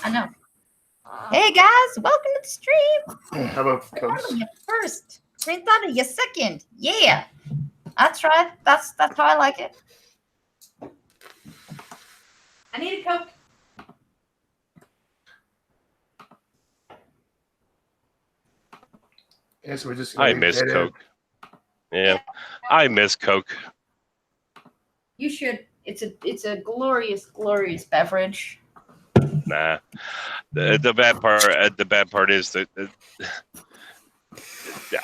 I know. Hey guys, welcome to the stream. How about Thought of you first. Green thought of you second. Yeah, that's right. That's how I like it. I need a Coke. Yes, we're just. I miss Coke. Yeah, I miss Coke. You should. It's a glorious, glorious beverage. Nah, the bad part is that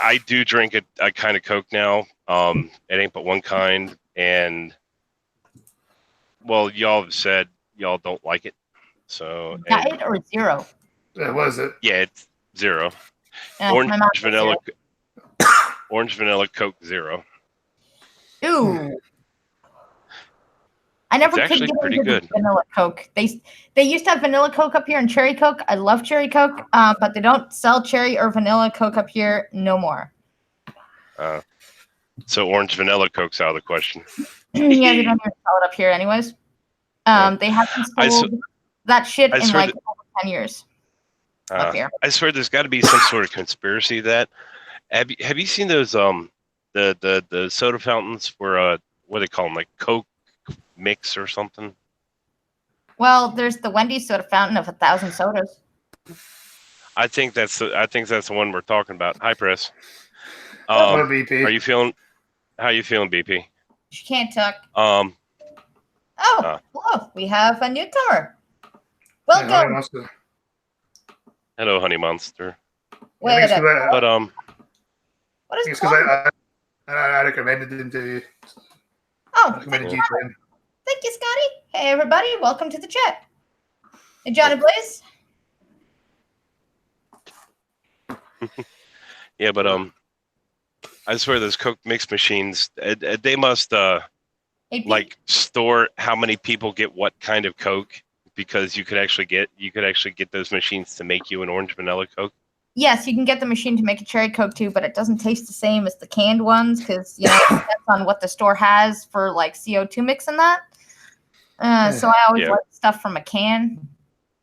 I do drink a kind of Coke now. It ain't but one kind, and well, y'all have said y'all don't like it. So Diet or zero? Yeah, what is it? Yeah, it's zero. Yeah, Orange vanilla Coke zero. Ooh. I never It's could actually get pretty into good. vanilla Coke. They used to have vanilla Coke up here and cherry Coke. I love cherry Coke, but they don't sell cherry or vanilla Coke up here no more. So orange vanilla Coke's out of the question. Yeah, they don't even sell it up here anyways. They haven't sold that shit in like over 10 years up here. I swear there's got to be some sort of conspiracy to that. Have you seen those the soda fountains where what do they call them, like Coke mix or something? Well, there's the Wendy's soda fountain of 1,000 sodas. I think that's the one we're talking about. Hi, Press. BP. Are you feeling? How you feeling, BP? She can't talk. Hello. We have a newcomer. Welcome. Hello, Honey Monster. Wait, but what is it's because I recommended him to you. Oh, thank you, Scotty. Hey, everybody. Welcome to the chat. Hey, Johnny Blaze. Yeah, but I swear those Coke mix machines, they must like store how many people get what kind of Coke, because you could actually get those machines to make you an orange vanilla Coke. Yes, you can get the machine to make a cherry Coke too, but it doesn't taste the same as the canned ones because it depends on what the store has for like CO2 mix and that. So I always like stuff from a can.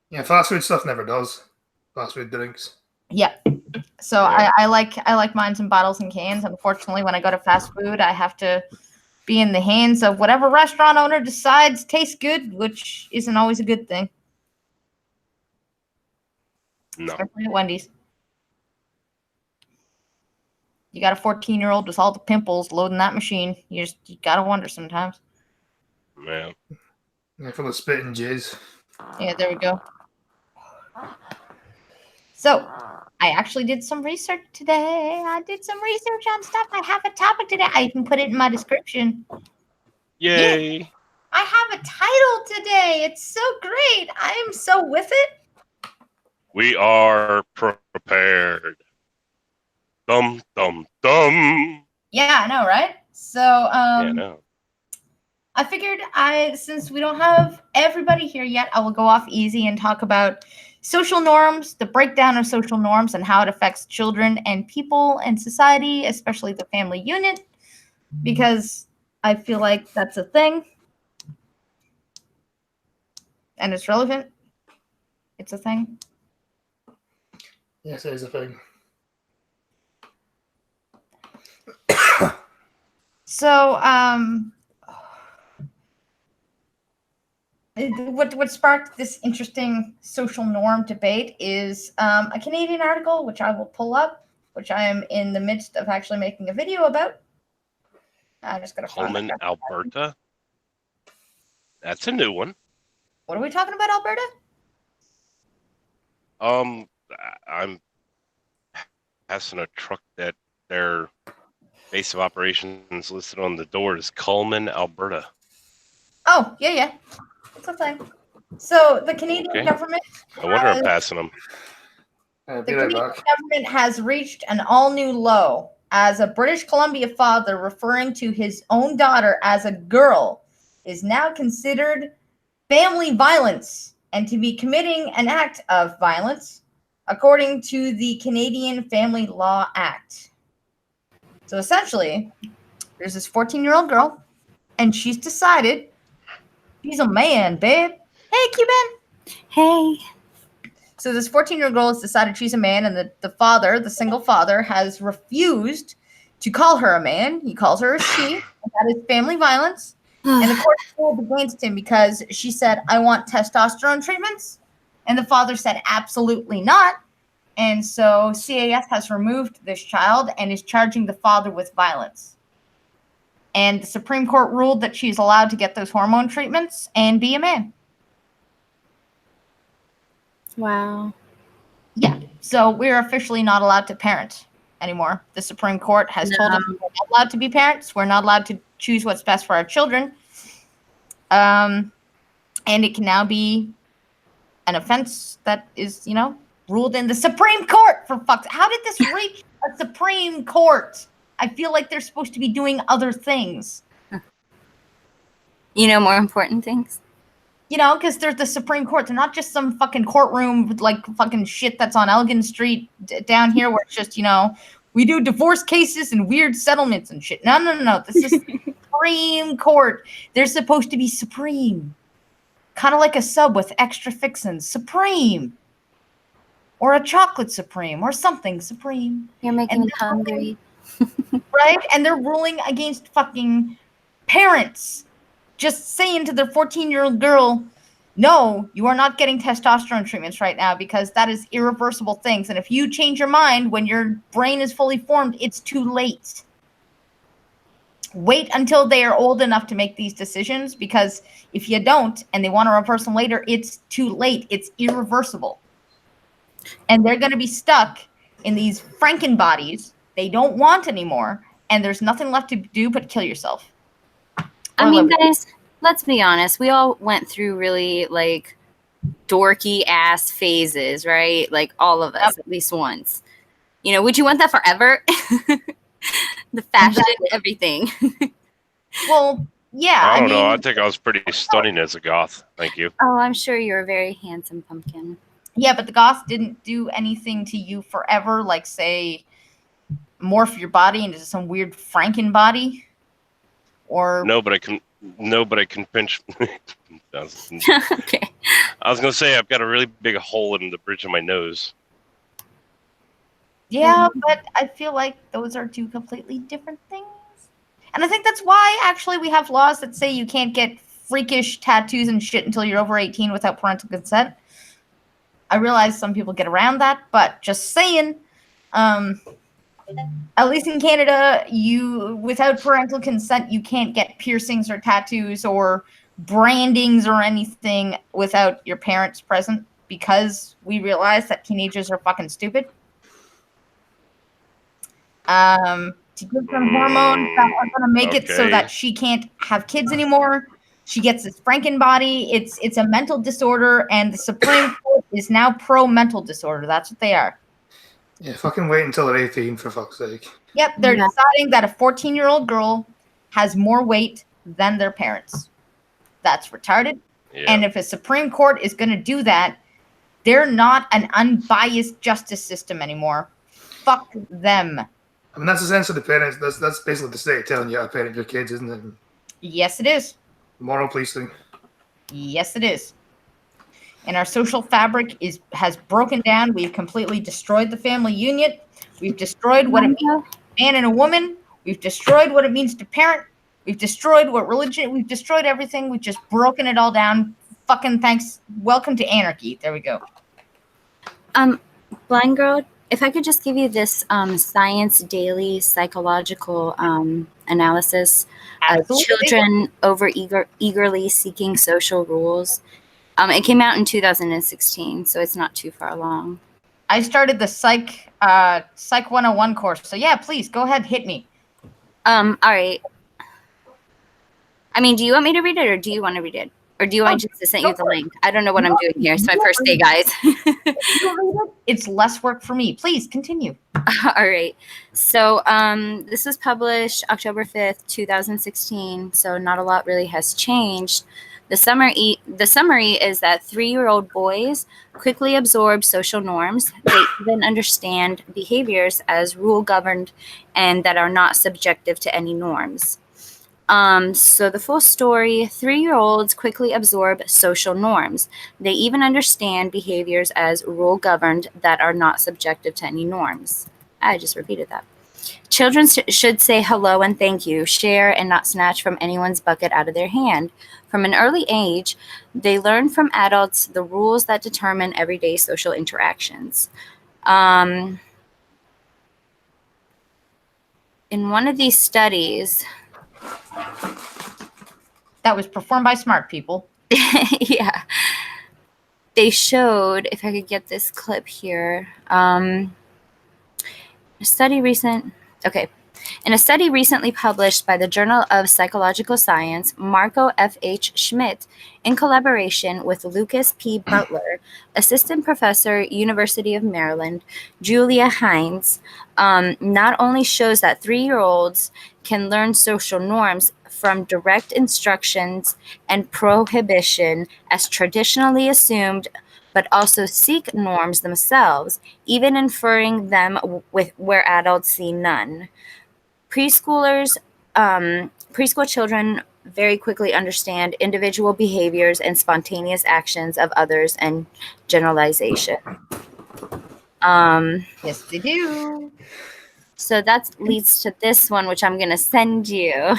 Yeah, fast food stuff never does. Fast food drinks. Yeah. So I like mines in bottles and cans. Unfortunately, when I go to fast food, I have to be in the hands of whatever restaurant owner decides tastes good, which isn't always a good thing. No. Especially at Wendy's. You got a 14-year-old with all the pimples loading that machine. You gotta wonder sometimes. Yeah. Yeah, full of spit and jizz. Yeah, there we go. So, I actually did some research today. I did some research on stuff. I have a topic today. I can put it in my description. Yay! Yeah. I have a title today. It's so great. I am so with it. We are prepared. Dum dum dum. Yeah, I know, right? So, yeah, no. I figured since we don't have everybody here yet, I will go off easy and talk about social norms, the breakdown of social norms and how it affects children and people and society, especially the family unit, because I feel like that's a thing. And it's relevant. It's a thing. Yes, it is a thing. So, what sparked this interesting social norm debate is a Canadian article, which I will pull up, which I am in the midst of actually making a video about. I just gotta find Coleman, Alberta. That's a new one. What are we talking about, Alberta? I'm passing a truck that their base of operations listed on the door is Coleman, Alberta. Oh, yeah. It's a thing. So the Canadian government. I wonder I'm passing them. The Canadian government has reached an all-new low as a British Columbia father referring to his own daughter as a girl is now considered family violence and to be committing an act of violence, according to the Canadian Family Law Act. So essentially, there's this 14-year-old girl, and she's decided she's a man, babe. Hey, Cuban. Hey. So this 14-year-old girl has decided she's a man, and the father, the single father, has refused to call her a man. He calls her a she, and that is family violence. And the court ruled against him because she said, I want testosterone treatments. And the father said, absolutely not. And so CAF has removed this child and is charging the father with violence. And the Supreme Court ruled that she's allowed to get those hormone treatments and be a man. Wow. Yeah. So we're officially not allowed to parent anymore. The Supreme Court has told us we're not allowed to be parents. We're not allowed to choose what's best for our children. And it can now be an offense that is, ruled in the Supreme Court, for fuck's sake. How did this reach a Supreme Court? I feel like they're supposed to be doing other things. More important things? Because they're the Supreme Court. They're not just some fucking courtroom with like fucking shit that's on Elgin Street down here where it's just, we do divorce cases and weird settlements and shit. No. This is Supreme Court. They're supposed to be supreme. Kind of like a sub with extra fixins. Supreme. Or a chocolate supreme or something supreme. You're making me hungry. Right? And they're ruling against fucking parents. Just saying to their 14-year-old girl, no, you are not getting testosterone treatments right now because that is irreversible things. And if you change your mind when your brain is fully formed, it's too late. Wait until they are old enough to make these decisions, because if you don't and they want to reverse them later, it's too late. It's irreversible. And they're going to be stuck in these Franken bodies they don't want anymore, and there's nothing left to do but kill yourself. I mean, guys, let's be honest. We all went through really, dorky ass phases, right? Like, all of us, at least once. Would you want that forever? The fashion, everything. Well, yeah. I don't know. I think I was pretty stunning as a goth. Thank you. Oh, I'm sure you're a very handsome pumpkin. Yeah, but the goth didn't do anything to you forever, like, say, morph your body into some weird Franken body. Or no, but I can pinch. Okay. I was gonna say I've got a really big hole in the bridge of my nose. Yeah, but I feel like those are two completely different things. And I think that's why actually we have laws that say you can't get freakish tattoos and shit until you're over 18 without parental consent. I realize some people get around that, but just saying. At least in Canada, without parental consent, you can't get piercings or tattoos or brandings or anything without your parents present, because we realize that teenagers are fucking stupid. To give them hormones that are going to make it so that she can't have kids anymore. She gets this Franken body. It's a mental disorder, and the Supreme Court is now pro-mental disorder. That's what they are. Yeah, fucking wait until they're 18, for fuck's sake. Yep, they're deciding that a 14-year-old girl has more weight than their parents. That's retarded. Yeah. And if a Supreme Court is going to do that, they're not an unbiased justice system anymore. Fuck them. I mean, that's the sense of the parents. That's basically the state telling you how to parent your kids, isn't it? Yes, it is. Moral policing. Yes, it is. And our social fabric has broken down. We've completely destroyed the family union. We've destroyed what it means to be a man and a woman. We've destroyed what it means to parent. We've destroyed what religion. We've destroyed everything. We've just broken it all down. Fucking thanks. Welcome to anarchy. There we go. Blind girl, if I could just give you this Science Daily psychological analysis of children eagerly seeking social rules. It came out in 2016, so it's not too far along. I started the Psych 101 course, so yeah, please go ahead, hit me. All right. I mean, do you want me to read it, or do you want to read it, or do you want just to send you the link? I don't know what I'm doing here. It's my first day, guys. It's less work for me. Please continue. All right. So this was published October 5th, 2016. So not a lot really has changed. The summary is that 3-year-old boys quickly absorb social norms. They then understand behaviors as rule governed and that are not subjective to any norms. So the full story, 3-year-olds quickly absorb social norms. They even understand behaviors as rule-governed that are not subjective to any norms. I just repeated that. Children should say hello and thank you, share, and not snatch from anyone's bucket out of their hand. From an early age, they learn from adults the rules that determine everyday social interactions. In one of these studies, that was performed by smart people. yeah, they showed, if I could get this clip here, a study In a study recently published by the Journal of Psychological Science, Marco F.H. Schmidt, in collaboration with Lucas P. Butler, Assistant Professor, University of Maryland, Julia Hines, not only shows that 3-year-olds can learn social norms from direct instructions and prohibition as traditionally assumed, but also seek norms themselves, even inferring them with where adults see none. Preschool children very quickly understand individual behaviors and spontaneous actions of others and generalization. Yes, they do. So that leads to this one, which I'm going to send you.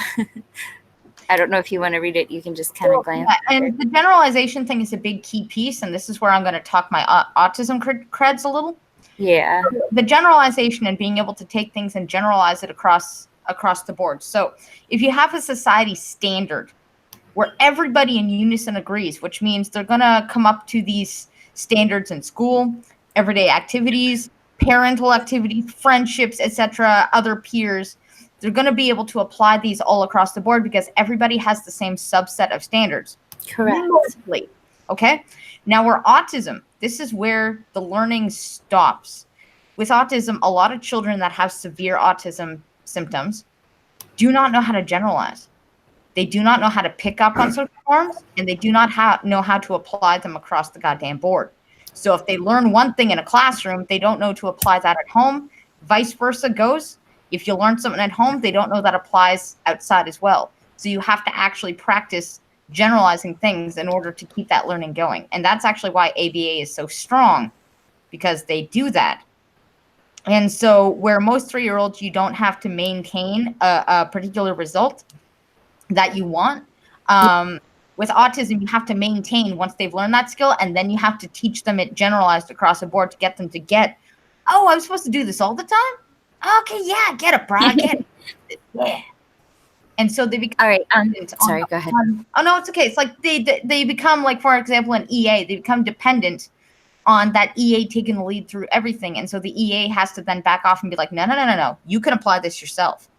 I don't know if you want to read it. You can just kind of glance at it. And the generalization thing is a big key piece, and this is where I'm going to talk my autism creds a little. Yeah. The generalization and being able to take things and generalize it across the board. So if you have a society standard where everybody in unison agrees, which means they're going to come up to these standards in school, everyday activities, parental activities, friendships, etc., other peers, they're going to be able to apply these all across the board because everybody has the same subset of standards. Correct. Mostly. Okay? Now, where autism, this is where the learning stops. With autism, a lot of children that have severe autism symptoms do not know how to generalize. They do not know how to pick up on social norms, and they do not know how to apply them across the goddamn board. So if they learn one thing in a classroom, they don't know to apply that at home. Vice versa goes. If you learn something at home, they don't know that applies outside as well. So you have to actually practice generalizing things in order to keep that learning going. And that's actually why ABA is so strong, because they do that. And so where most 3-year-olds, you don't have to maintain a particular result that you want. With autism, you have to maintain once they've learned that skill, and then you have to teach them it generalized across the board to get them to get, oh, I'm supposed to do this all the time? Okay, yeah, get it, bro. Get it. Yeah. And so they become. All right. Sorry, go ahead. Oh, no, it's okay. It's like they become, like, for example, an EA, they become dependent on that EA taking the lead through everything. And so the EA has to then back off and be like, no. You can apply this yourself.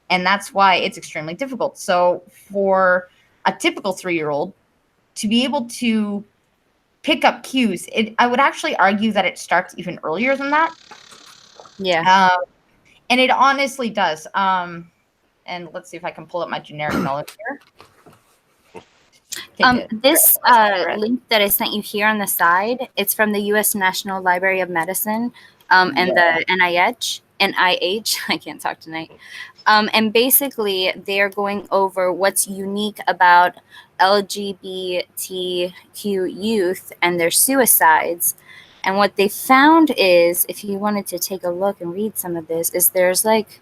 And that's why it's extremely difficult. So for a typical 3-year-old to be able to pick up cues, I would actually argue that it starts even earlier than that. Yeah. And it honestly does. And let's see if I can pull up my generic knowledge here. This link that I sent you here on the side, it's from the U.S. National Library of Medicine and the NIH, I can't talk tonight. And basically, they're going over what's unique about LGBTQ youth and their suicides. And what they found is, if you wanted to take a look and read some of this, is there's like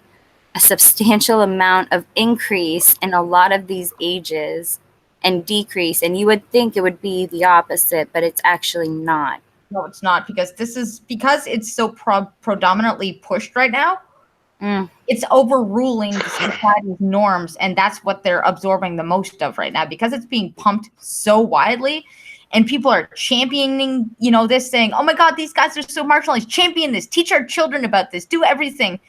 a substantial amount of increase in a lot of these ages and decrease. And you would think it would be the opposite, but it's actually not. No, it's not, because because it's so predominantly pushed right now. It's overruling the society's norms, and that's what they're absorbing the most of right now, because it's being pumped so widely, and people are championing, this, saying, oh my God, these guys are so marginalized. Champion this, teach our children about this, do everything.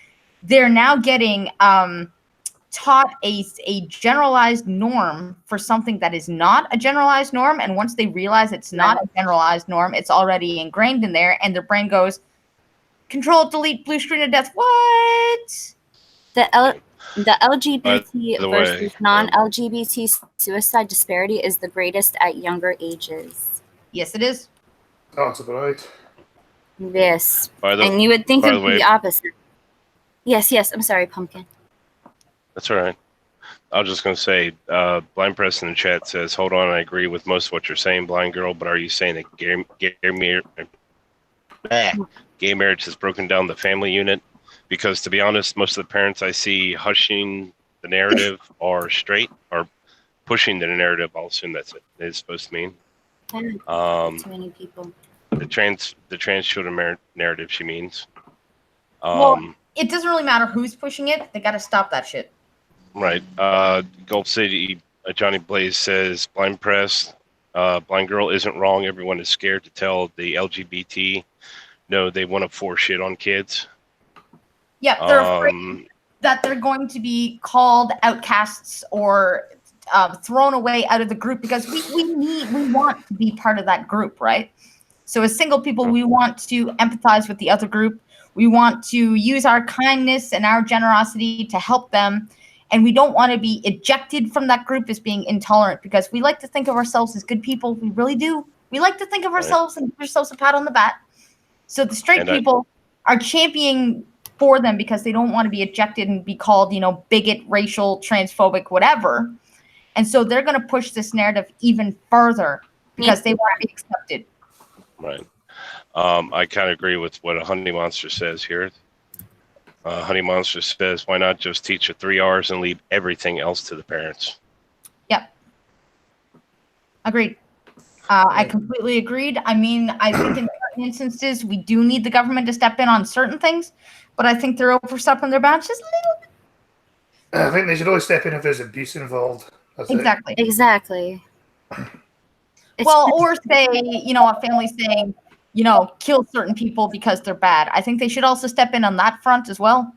They're now getting taught a generalized norm for something that is not a generalized norm. And once they realize it's not a generalized norm, it's already ingrained in there, and their brain goes, Control, delete, blue screen of death. What? The LGBT versus non-LGBT suicide disparity is the greatest at younger ages. Yes, it is. Sounds about right. Yes. And you would think it would be the opposite. Yes. I'm sorry, Pumpkin. That's all right. I was just going to say, Blind Press in the chat says, hold on, I agree with most of what you're saying, Blind Girl, but are you saying that gay marriage has broken down the family unit? Because to be honest, most of the parents I see hushing the narrative are straight, or pushing the narrative. I'll assume that's it. It's supposed to mean. Too many people. The trans children narrative, she means. Well, it doesn't really matter who's pushing it. They got to stop that shit. Right. Gulf City, Johnny Blaze says, Blind Press, Blind Girl isn't wrong. Everyone is scared to tell the LGBT. No, they want to force shit on kids. Yeah, they're afraid that they're going to be called outcasts or thrown away out of the group, because we want to be part of that group, right? So as single people, we want to empathize with the other group. We want to use our kindness and our generosity to help them. And we don't want to be ejected from that group as being intolerant, because we like to think of ourselves as good people. We really do. We like to think of ourselves and give ourselves a pat on the back. So the straight people are championing for them because they don't want to be ejected and be called, bigot, racial, transphobic, whatever. And so they're going to push this narrative even further because they want to be accepted. Right. I kind of agree with what a Honey Monster says here. Honey Monster says, why not just teach the 3 R's and leave everything else to the parents? Yep. Agreed. I completely agreed. I mean, I think in certain instances, we do need the government to step in on certain things, but I think they're overstepping their bounds just a little bit. I think they should always step in if there's abuse involved. Exactly. Well, or say, a family saying, kill certain people because they're bad. I think they should also step in on that front as well,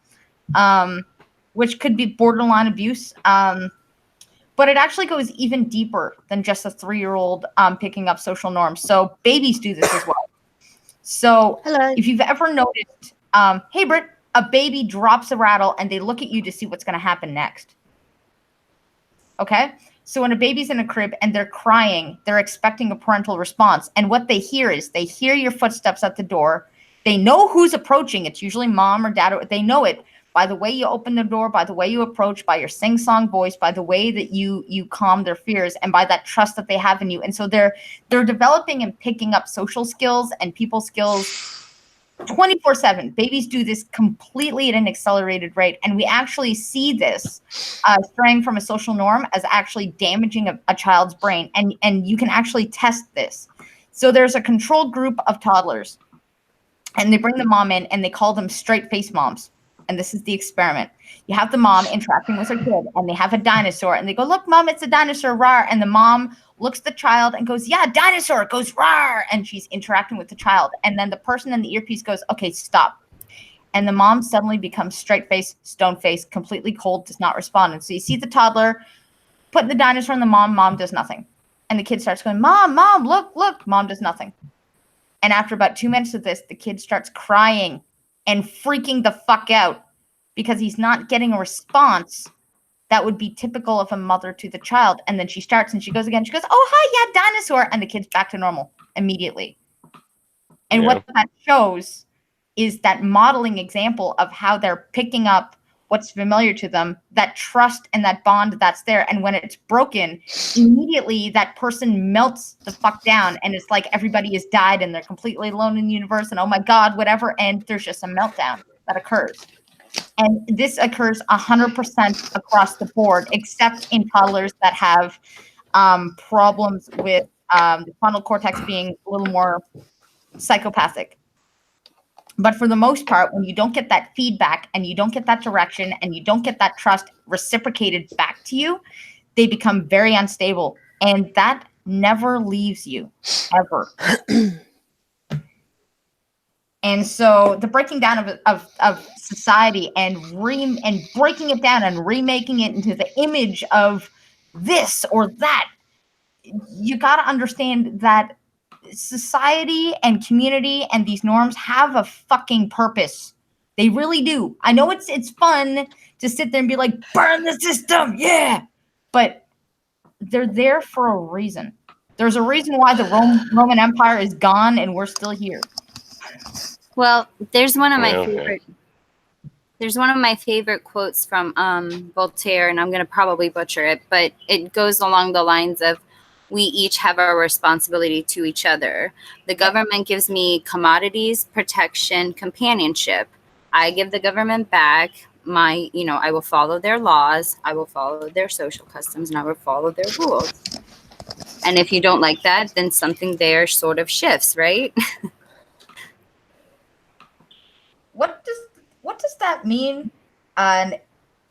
which could be borderline abuse. But it actually goes even deeper than just a 3-year-old picking up social norms. So babies do this as well. So if you've ever noticed, hey, Britt, a baby drops a rattle and they look at you to see what's going to happen next. Okay? So when a baby's in a crib and they're crying, they're expecting a parental response. And what they hear is they hear your footsteps at the door. They know who's approaching. It's usually mom or dad. They know it by the way you open the door, by the way you approach, by your sing-song voice, by the way that you calm their fears, and by that trust that they have in you. And so they're developing and picking up social skills and people skills 24/7. Babies do this completely at an accelerated rate. And we actually see this straying from a social norm as actually damaging a child's brain. And you can actually test this. So there's a controlled group of toddlers, and they bring the mom in and they call them straight face moms. And this is the experiment. You have the mom interacting with her kid, and they have a dinosaur, and they go, look, mom, it's a dinosaur, rawr. And the mom looks at the child and goes, yeah, dinosaur, goes, rawr. And she's interacting with the child. And then the person in the earpiece goes, okay, stop. And the mom suddenly becomes straight face, stone face, completely cold, does not respond. And so you see the toddler put the dinosaur on the mom does nothing. And the kid starts going, mom, look, mom does nothing. And after about 2 minutes of this, the kid starts crying and freaking the fuck out because he's not getting a response that would be typical of a mother to the child. And then she starts and she goes again. She goes, oh, hi, yeah, dinosaur. And the kid's back to normal immediately. And what that shows is that modeling example of how they're picking up what's familiar to them, that trust and that bond that's there. And when it's broken, immediately that person melts the fuck down. And it's like everybody has died and they're completely alone in the universe. And oh my God, whatever. And there's just a meltdown that occurs. And this occurs 100% across the board, except in toddlers that have problems with the frontal cortex being a little more psychopathic. But for the most part, when you don't get that feedback and you don't get that direction and you don't get that trust reciprocated back to you, they become very unstable. And that never leaves you, ever. And so the breaking down of society and breaking it down and remaking it into the image of this or that, you got to understand that society and community and these norms have a fucking purpose. They really do. I know it's fun to sit there and be like, burn the system, yeah. But they're there for a reason. There's a reason why the Roman Empire is gone and we're still here. Well, there's one of my favorite. There's one of my favorite quotes from Voltaire, and I'm going to probably butcher it, but it goes along the lines of, we each have a responsibility to each other. The government gives me commodities, protection, companionship. I give the government back I will follow their laws, I will follow their social customs, and I will follow their rules. And if you don't like that, then something there sort of shifts, right? What does that mean on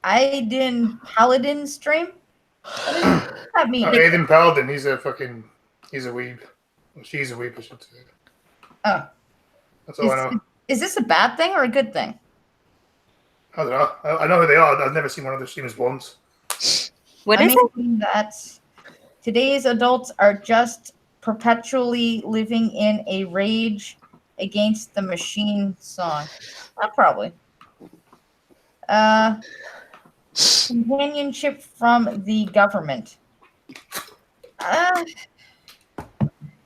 Aiden Paladin stream? What does that mean? Aiden Paladin, he's a weeb. Well, she's a weeb, I should say. Oh. That's all I know. Is this a bad thing or a good thing? I don't know. I know who they are. I've never seen one of their streamers once. What is it? That today's adults are just perpetually living in a rage against the machine song. Probably. Companionship from the government.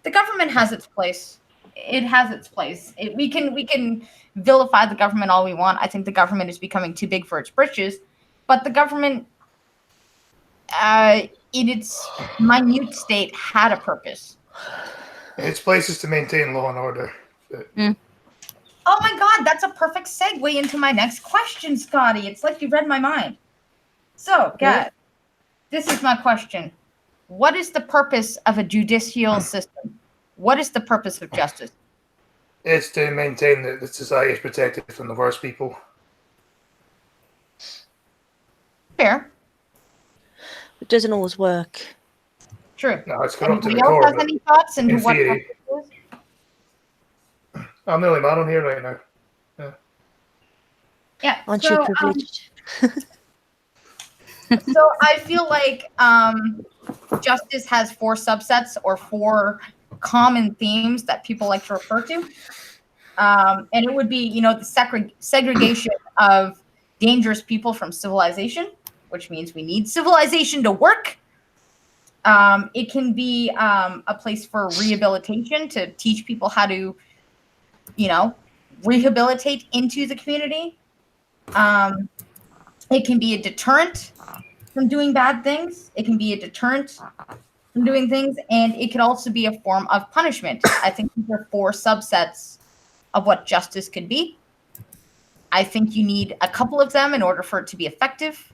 The government has its place. It has its place. We can vilify the government all we want. I think the government is becoming too big for its britches, but the government, in its minute state, had a purpose. Its place is to maintain law and order. Oh my God, that's a perfect segue into my next question, Scotty. It's like you read my mind. So, guys, this is my question. What is the purpose of a judicial system? What is the purpose of justice? It's to maintain that the society is protected from the worst people. Fair. It doesn't always work. True. No, it's come up to the Anybody else core. has any thoughts into what theory, purpose is? I'm the only man on here right now. Yeah. Aren't you privileged? So I feel like justice has 4 subsets or 4 common themes that people like to refer to. And it would be, the segregation of dangerous people from civilization, which means we need civilization to work. It can be a place for rehabilitation to teach people how to, rehabilitate into the community. It can be a deterrent from doing bad things. It can be a deterrent from doing things, and it could also be a form of punishment. I think these are 4 subsets of what justice could be. I think you need a couple of them in order for it to be effective.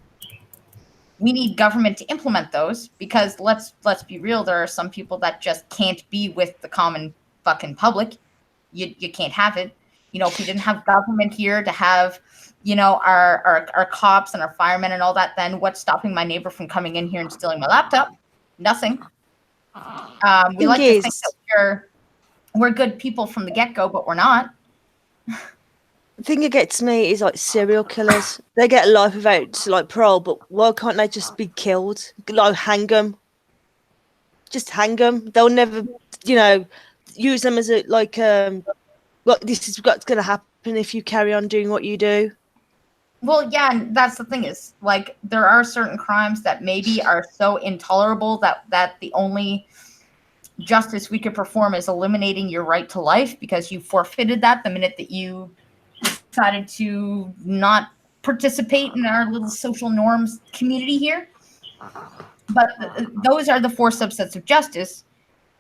We need government to implement those because let's be real, there are some people that just can't be with the common fucking public. You can't have it. If we didn't have government here to have, our cops and our firemen and all that, then what's stopping my neighbor from coming in here and stealing my laptop? Nothing. We like to think that we're good people from the get-go, but we're not. The thing that gets me is like serial killers. They get life without parole, but why can't they just be killed? Like hang them. Just hang them. They'll never, use them as this is what's going to happen if you carry on doing what you do. Well, yeah, and that's the thing is, there are certain crimes that maybe are so intolerable that the only justice we could perform is eliminating your right to life because you forfeited that the minute that you decided to not participate in our little social norms community here. But those are the 4 subsets of justice.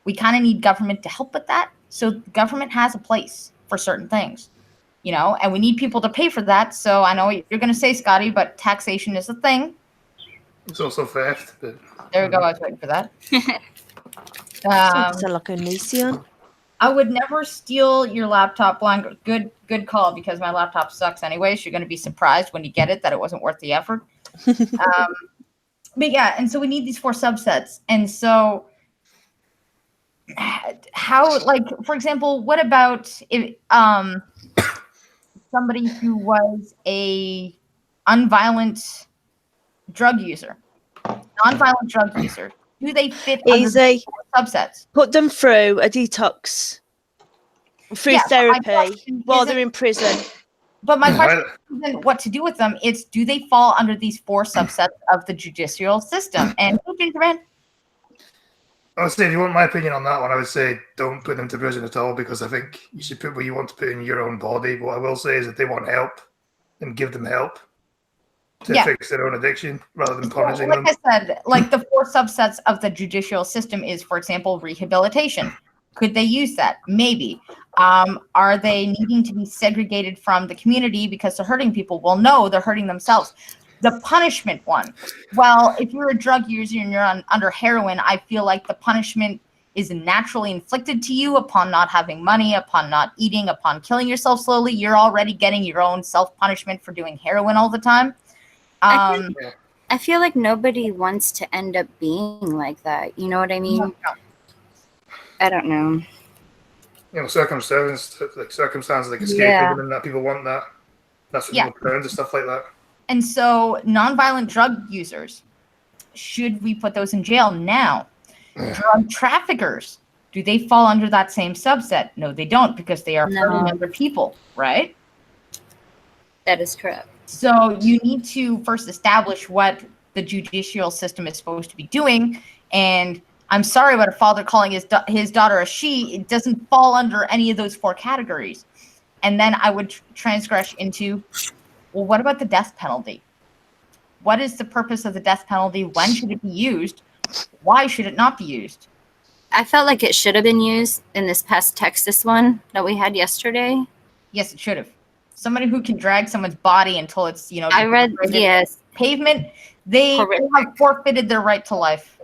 We kind of need government to help with that. So government has a place for certain things. And we need people to pay for that. So I know what you're going to say, Scotty, but taxation is a thing. It's also theft. But there we go. I was waiting for that. Sounds like a Onision. I would never steal your laptop, Blanc. Good call, because my laptop sucks anyways. You're going to be surprised when you get it that it wasn't worth the effort. But yeah, and so we need these 4 subsets. And so how, for example, what about if somebody who was a nonviolent drug user? Do they fit easy under subsets? Put them through a detox, through therapy while they're in prison. But my question isn't what to do with them. It's do they fall under these 4 subsets of the judicial system? And I would say, if you want my opinion on that one, I would say don't put them to prison at all because I think you should put what you want to put in your own body. But what I will say is if they want help, and give them help to fix their own addiction rather than punishing them. Like I said, like the 4 subsets of the judicial system is, for example, rehabilitation. Could they use that? Maybe. Are they needing to be segregated from the community because they're hurting people? Well, no, they're hurting themselves. The punishment one. Well, if you're a drug user and you're under heroin, I feel like the punishment is naturally inflicted to you upon not having money, upon not eating, upon killing yourself slowly. You're already getting your own self-punishment for doing heroin all the time. I feel like nobody wants to end up being like that. You know what I mean? No. I don't know. You know, circumstances like escapism and that people want that. That's what people turn to stuff like that. And so nonviolent drug users, should we put those in jail now? Drug traffickers, do they fall under that same subset? No, they don't, because they are hurting other people, right? That is correct. So you need to first establish what the judicial system is supposed to be doing. And I'm sorry about a father calling his daughter a she. It doesn't fall under any of those 4 categories. And then I would transgress into, well, what about the death penalty? What is the purpose of the death penalty? When should it be used? Why should it not be used? I felt like it should have been used in this past Texas one that we had yesterday. Yes, it should have. Somebody who can drag someone's body until it's, I read, yes. Pavement, they have forfeited their right to life.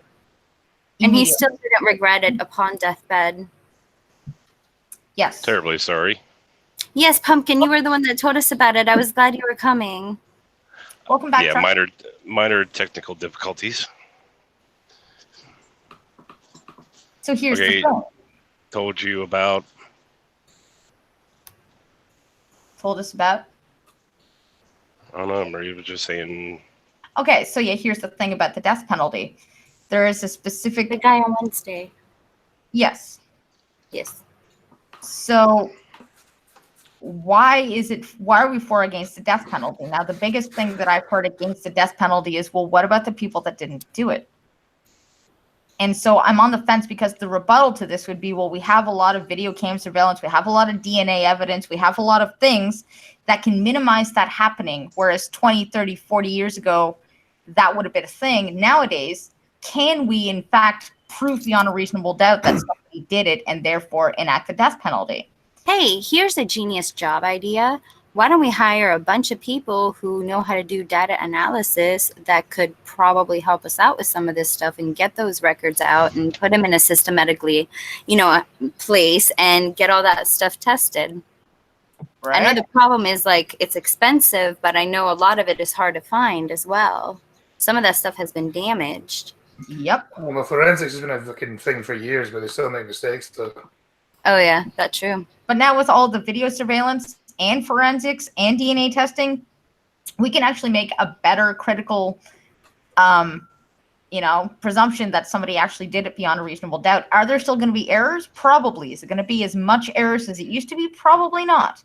And he still didn't regret it upon deathbed. Yes. Terribly sorry. Yes, Pumpkin, you were the one that told us about it. I was glad you were coming. Welcome back. Yeah, minor technical difficulties. So here's the thing. Told you about. Told us about? I don't know. Marie was just saying. Okay, so yeah, here's the thing about the death penalty. There is a specific... The guy on Wednesday. Yes. Yes. So why are we for or against the death penalty? Now, the biggest thing that I've heard against the death penalty is, well, what about the people that didn't do it? And so I'm on the fence, because the rebuttal to this would be, well, we have a lot of video cam surveillance. We have a lot of DNA evidence. We have a lot of things that can minimize that happening. Whereas 20, 30, 40 years ago, that would have been a thing. Nowadays, can we, in fact, prove beyond a reasonable doubt that somebody did it and therefore enact the death penalty? Hey, here's a genius job idea. Why don't we hire a bunch of people who know how to do data analysis that could probably help us out with some of this stuff and get those records out and put them in a systematically, place and get all that stuff tested. Right. I know the problem is, like, it's expensive, but I know a lot of it is hard to find as well. Some of that stuff has been damaged. Yep. Well, forensics has been a fucking thing for years, but they still make mistakes. So. Oh, yeah, that's true. But now with all the video surveillance and forensics and DNA testing, we can actually make a better critical, presumption that somebody actually did it beyond a reasonable doubt. Are there still going to be errors? Probably. Is it going to be as much errors as it used to be? Probably not.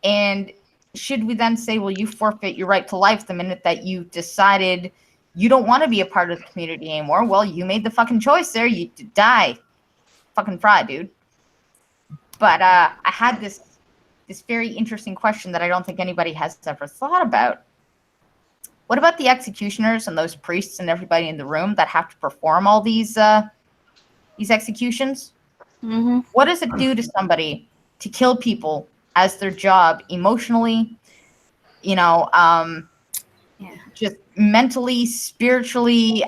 And should we then say, well, you forfeit your right to life the minute that you decided you don't want to be a part of the community anymore? Well, you made the fucking choice there. You die. Fucking fry, dude. But I had this very interesting question that I don't think anybody has ever thought about. What about the executioners and those priests and everybody in the room that have to perform all these executions? Mm-hmm. What does it do to somebody to kill people as their job emotionally, just mentally, spiritually,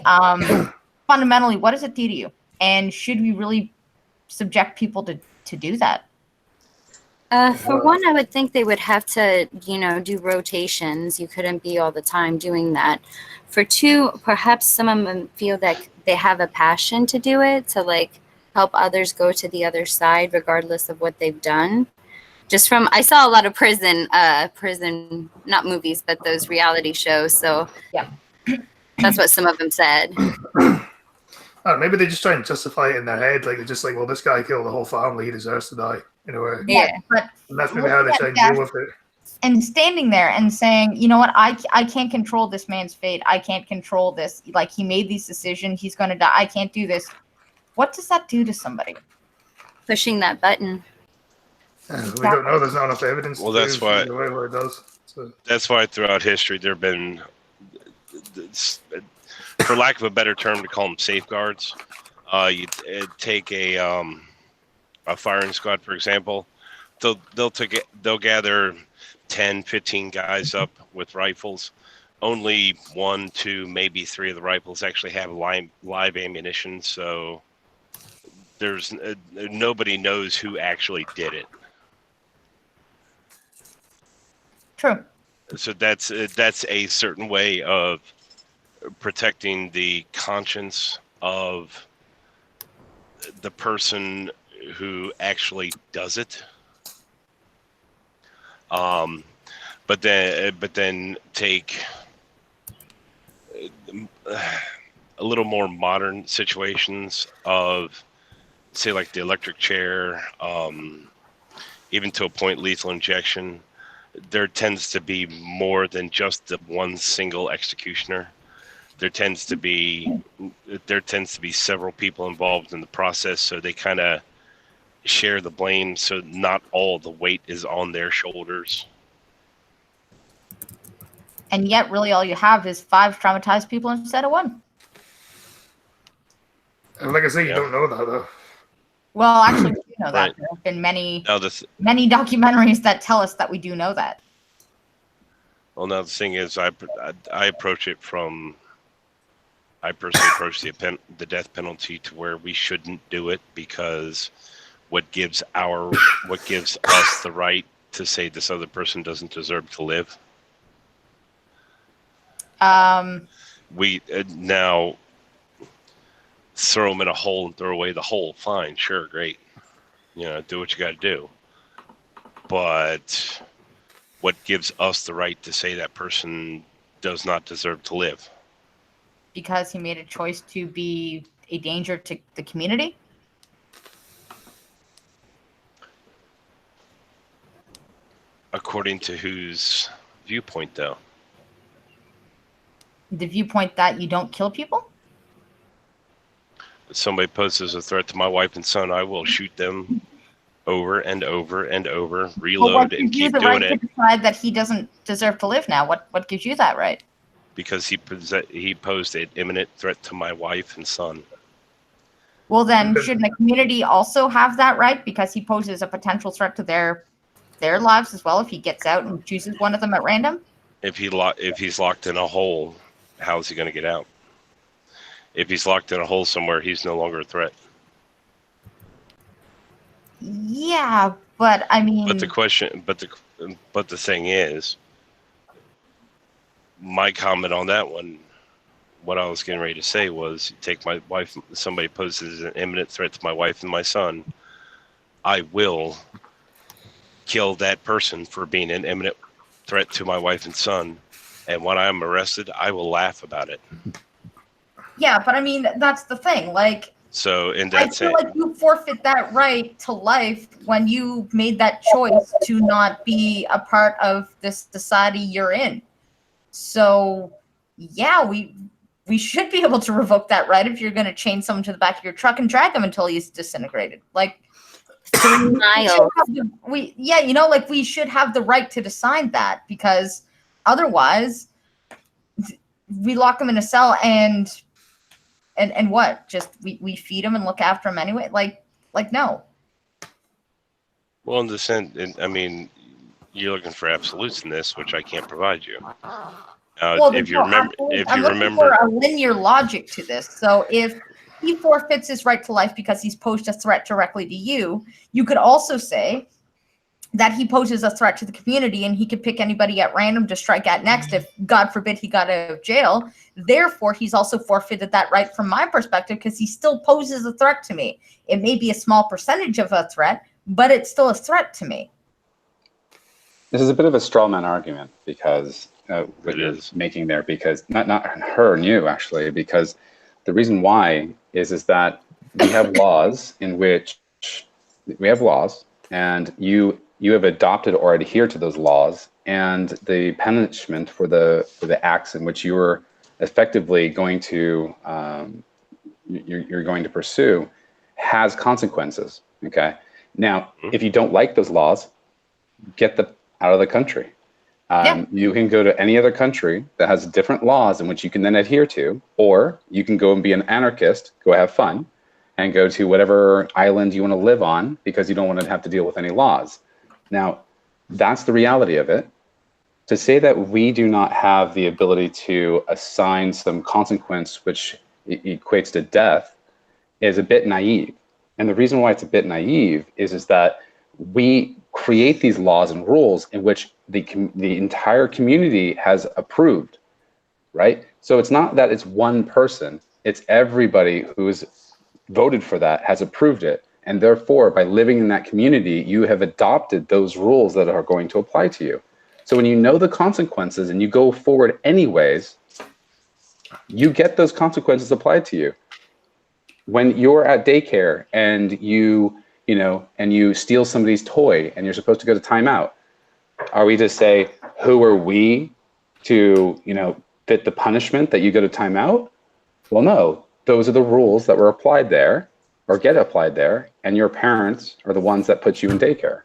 fundamentally? What does it do to you? And should we really subject people to do that? For one, I would think they would have to, do rotations. You couldn't be all the time doing that. For two, perhaps some of them feel that they have a passion to do it, to like help others go to the other side, regardless of what they've done. I saw a lot of prison, not movies, but those reality shows. So yeah, that's what some of them said. Maybe they just try and justify it in their head. Like, they're just like, well, this guy killed the whole family. He deserves to die, in a way. Yeah, but and that's maybe how they try and deal with it. And standing there and saying, you know what, I can't control this man's fate. I can't control this. Like, he made these decisions. He's going to die. I can't do this. What does that do to somebody? Pushing that button. We don't know. There's not enough evidence. Well, that's why. The way it does. So. That's why throughout history there have been, for lack of a better term, to call them safeguards. You take a firing squad, for example. They'll gather 10, 15 guys up with rifles. Only 1, 2, maybe 3 of the rifles actually have live ammunition, so there's nobody knows who actually did it. True. So that's a certain way of protecting the conscience of the person who actually does it. But then take a little more modern situations of, say, like the electric chair, even to a point lethal injection. There tends to be more than just the one single executioner. There tends to be several people involved in the process, so they kind of share the blame, so not all the weight is on their shoulders. And yet, really, all you have is 5 traumatized people instead of 1. And like I say, you don't know that, though. Well, actually, we do know Right. that. There have been many documentaries that tell us that we do know that. Well, now the thing is, I approach it from. I personally approach the death penalty to where we shouldn't do it, because what gives us the right to say this other person doesn't deserve to live? We now throw them in a hole and throw away the hole. Fine, sure, great. Do what you got to do. But what gives us the right to say that person does not deserve to live? Because he made a choice to be a danger to the community? According to whose viewpoint, though? The viewpoint that you don't kill people? If somebody poses a threat to my wife and son, I will shoot them over and over and over, reload, and keep doing it. To decide that he doesn't deserve to live now? What gives you that right? Because he posed an imminent threat to my wife and son. Well, then, shouldn't the community also have that right? Because he poses a potential threat to their lives as well if he gets out and chooses one of them at random? If he's locked in a hole, how's he going to get out? If he's locked in a hole somewhere, he's no longer a threat. Yeah, but I mean... But the thing is, my comment on that one, what I was getting ready to say was, take my wife, somebody poses an imminent threat to my wife and my son, I will kill that person for being an imminent threat to my wife and son. And when I'm arrested, I will laugh about it. Yeah, but I mean, that's the thing. Like, so in I that feel like you forfeit that right to life when you made that choice to not be a part of this society you're in. So, yeah, we should be able to revoke that right if you're going to chain someone to the back of your truck and drag him until he's disintegrated. Like, we should have the right to decide that, because otherwise we lock him in a cell and what? Just we feed him and look after him anyway? Like no. Well, in the sense, I mean, you're looking for absolutes in this, which I can't provide you. If you remember for a linear logic to this. So if he forfeits his right to life because he's posed a threat directly to you, you could also say that he poses a threat to the community and he could pick anybody at random to strike at next if, God forbid, he got out of jail. Therefore, he's also forfeited that right from my perspective, because he still poses a threat to me. It may be a small percentage of a threat, but it's still a threat to me. This is a bit of a straw man argument, because what you're making there, because not her and you, actually, because the reason why is that we have laws and you have adopted or adhered to those laws, and the punishment for the acts in which you're effectively going to you're going to pursue has consequences. Okay, Now, if you don't like those laws, get them out of the country. You can go to any other country that has different laws in which you can then adhere to, or you can go and be an anarchist, go have fun, and go to whatever island you want to live on because you don't want to have to deal with any laws. Now, that's the reality of it. To say that we do not have the ability to assign some consequence which equates to death is a bit naive. And the reason why it's a bit naive is that we create these laws and rules in which the entire community has approved, right? So it's not that it's one person, it's everybody who's voted for that has approved it. And therefore, by living in that community, you have adopted those rules that are going to apply to you. So when you know the consequences and you go forward anyways, you get those consequences applied to you. When you're at daycare and you steal somebody's toy and you're supposed to go to timeout, are we to say, who are we to, fit the punishment that you go to timeout? Well, no, those are the rules that were applied there or get applied there, and your parents are the ones that put you in daycare.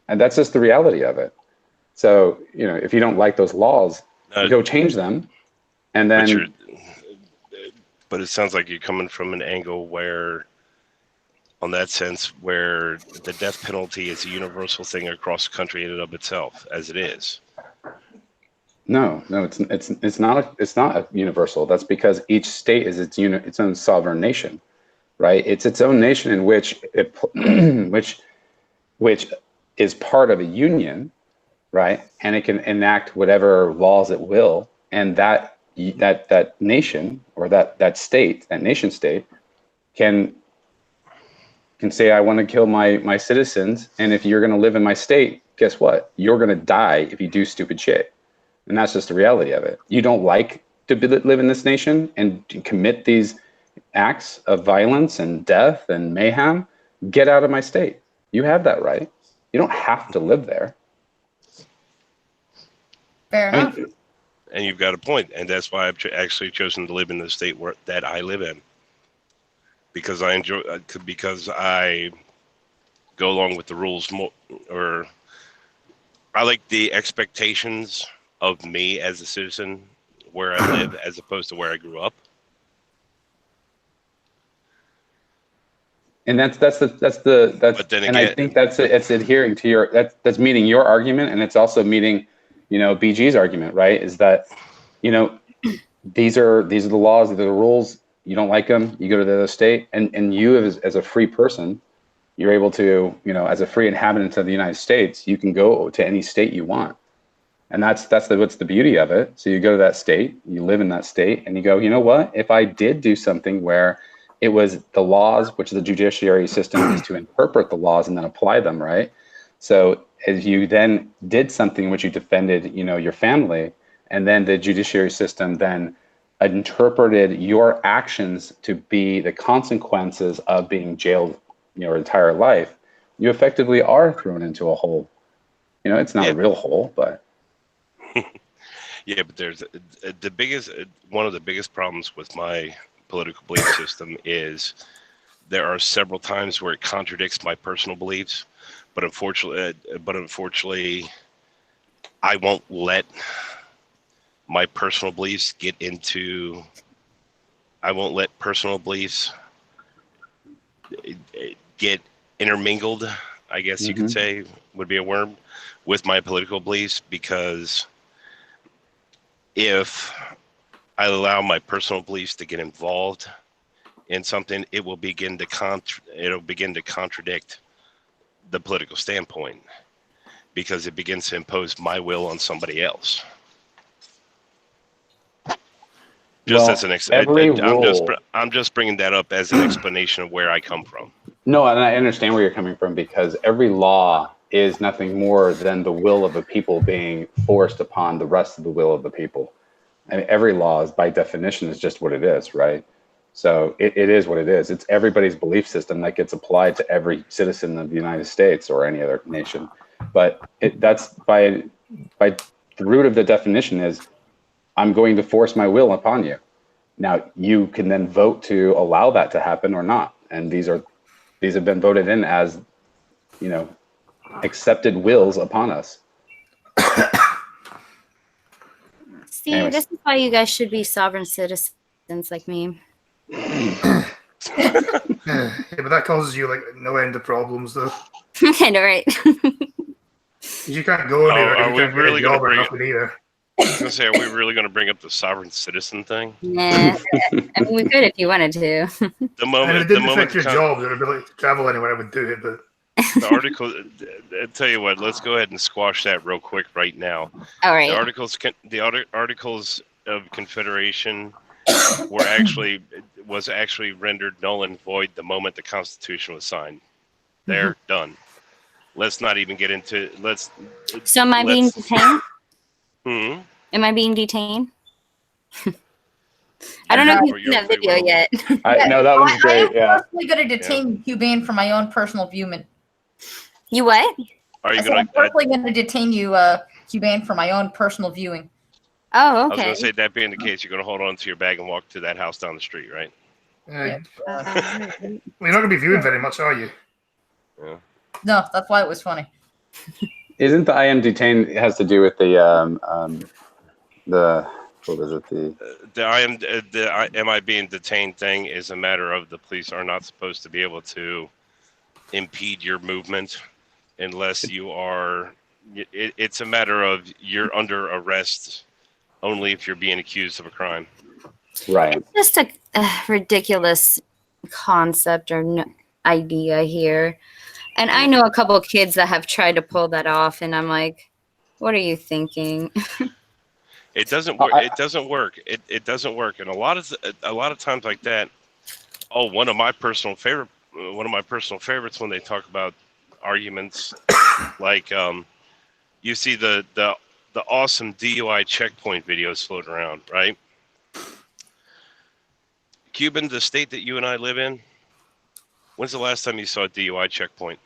And that's just the reality of it. So, if you don't like those laws, go change them. And then. But it sounds like you're coming from an angle where, on that sense, where the death penalty is a universal thing across the country in and of itself, as it is. No, it's not a universal. That's because each state is its own sovereign nation, right? It's its own nation in which which is part of a union. Right, and it can enact whatever laws it will, and that nation or that state, that nation state, can say, I want to kill my citizens, and if you're going to live in my state, guess what? You're going to die if you do stupid shit, and that's just the reality of it. You don't like to live in this nation and commit these acts of violence and death and mayhem? Get out of my state. You have that right. You don't have to live there. Fair enough. And you've got a point, and that's why I've actually chosen to live in the state that I live in, because I go along with the rules more, or I like the expectations of me as a citizen where I live as opposed to where I grew up. And that's and I think it's adhering to that's meeting your argument, and it's also meeting BG's argument, right? Is that, these are the laws, these are the rules. You don't like them, you go to the other state, and you as a free person, you're able to, as a free inhabitant of the United States, you can go to any state you want. And what's the beauty of it. So you go to that state, you live in that state, and you go, you know what? If I did do something where it was the laws, which the judiciary system is to interpret the laws and then apply them, right? So as you then did something which you defended, your family, and then the judiciary system then interpreted your actions to be the consequences of being jailed your entire life, you effectively are thrown into a hole. It's not a real hole, but. Yeah, but there's one of the biggest problems with my political belief system is there are several times where it contradicts my personal beliefs. But unfortunately, I won't let my personal beliefs get intermingled, I guess you could say, would be a word, with my political beliefs, because if I allow my personal beliefs to get involved in something, it will begin to contradict the political standpoint, because it begins to impose my will on somebody else. I'm just bringing that up as an explanation of where I come from. No, and I understand where you're coming from, because every law is nothing more than the will of the people being forced upon the rest of the will of the people. And every law is, by definition, is just what it is, right? So it is what it is. It's everybody's belief system that gets applied to every citizen of the United States or any other nation. But that's by the root of the definition is, I'm going to force my will upon you. Now, you can then vote to allow that to happen or not. And these have been voted in as accepted wills upon us. See, Anyways. this is why you guys should be sovereign citizens like me. Yeah, but that causes you like no end of problems, though. I know, right? You can't go anywhere. Are You we can't get really a going to job or bring? nothing either. I was gonna say, are we really going to bring up the sovereign citizen thing? Nah, I mean, we could if you wanted to. The And if moment, it the didn't moment affect your job, your ability to travel anywhere, I would do it. But the article. I tell you what, let's go ahead and squash that real quick right now. All right. The articles of Confederation was actually rendered null and void the moment the Constitution was signed. They're done. Let's not even get into. So am I being detained? Hmm? Am I being detained? I don't know if you've seen that video yet. No, that was great. I am personally going to detain you, Cubane, for my own personal viewment. You what? I'm personally going to detain you, Cubane, for my own personal viewing. Oh, okay. I was going to say, that being the case, you're going to hold on to your bag and walk to that house down the street, right? you're not going to be viewing very much, are you? Yeah. No, that's why it was funny. Isn't the I am detained has to do with the what was it, the am I being detained thing is a matter of the police are not supposed to be able to impede your movement unless you are. It's a matter of you're under arrest only if you're being accused of a crime. Right. It's just a ridiculous concept or idea here. And I know a couple of kids that have tried to pull that off, and I'm like, what are you thinking? It doesn't work. It doesn't work. It doesn't work. And a lot of times like that. Oh, one of my personal favorites when they talk about arguments, like you see the awesome DUI checkpoint videos floating around, right? Cuban, the state that you and I live in, when's the last time you saw a DUI checkpoint?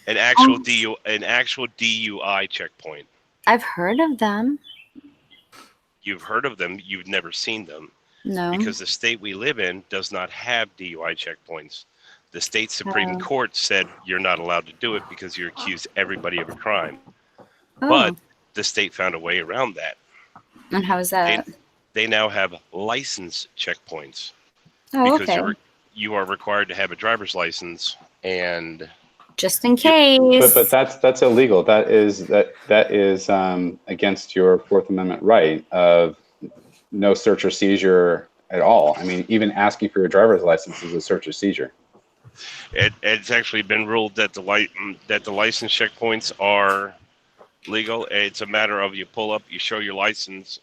An actual DUI checkpoint. I've heard of them. You've heard of them. You've never seen them. No. Because the state we live in does not have DUI checkpoints. The state Supreme Court said you're not allowed to do it because you accuse everybody of a crime. Oh. But the state found a way around that. And how is that? They now have license checkpoints. Oh, because okay. You are required to have a driver's license and just in case. But that's illegal. That is against your Fourth Amendment right of no search or seizure at all. I mean, even asking for your driver's license is a search or seizure. It's actually been ruled that the license checkpoints are legal. It's a matter of you pull up, you show your license,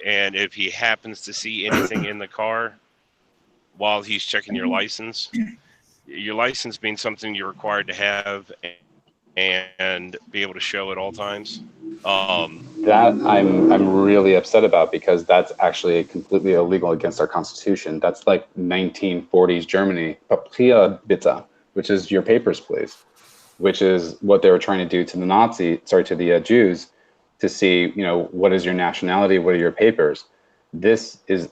and if he happens to see anything in the car while he's checking your license being something you're required to have and be able to show at all times. That I'm really upset about because that's actually completely illegal against our Constitution. That's like 1940s Germany, Papier bitte, which is your papers, please, which is what they were trying to do to the Jews, to see, what is your nationality, what are your papers. This is,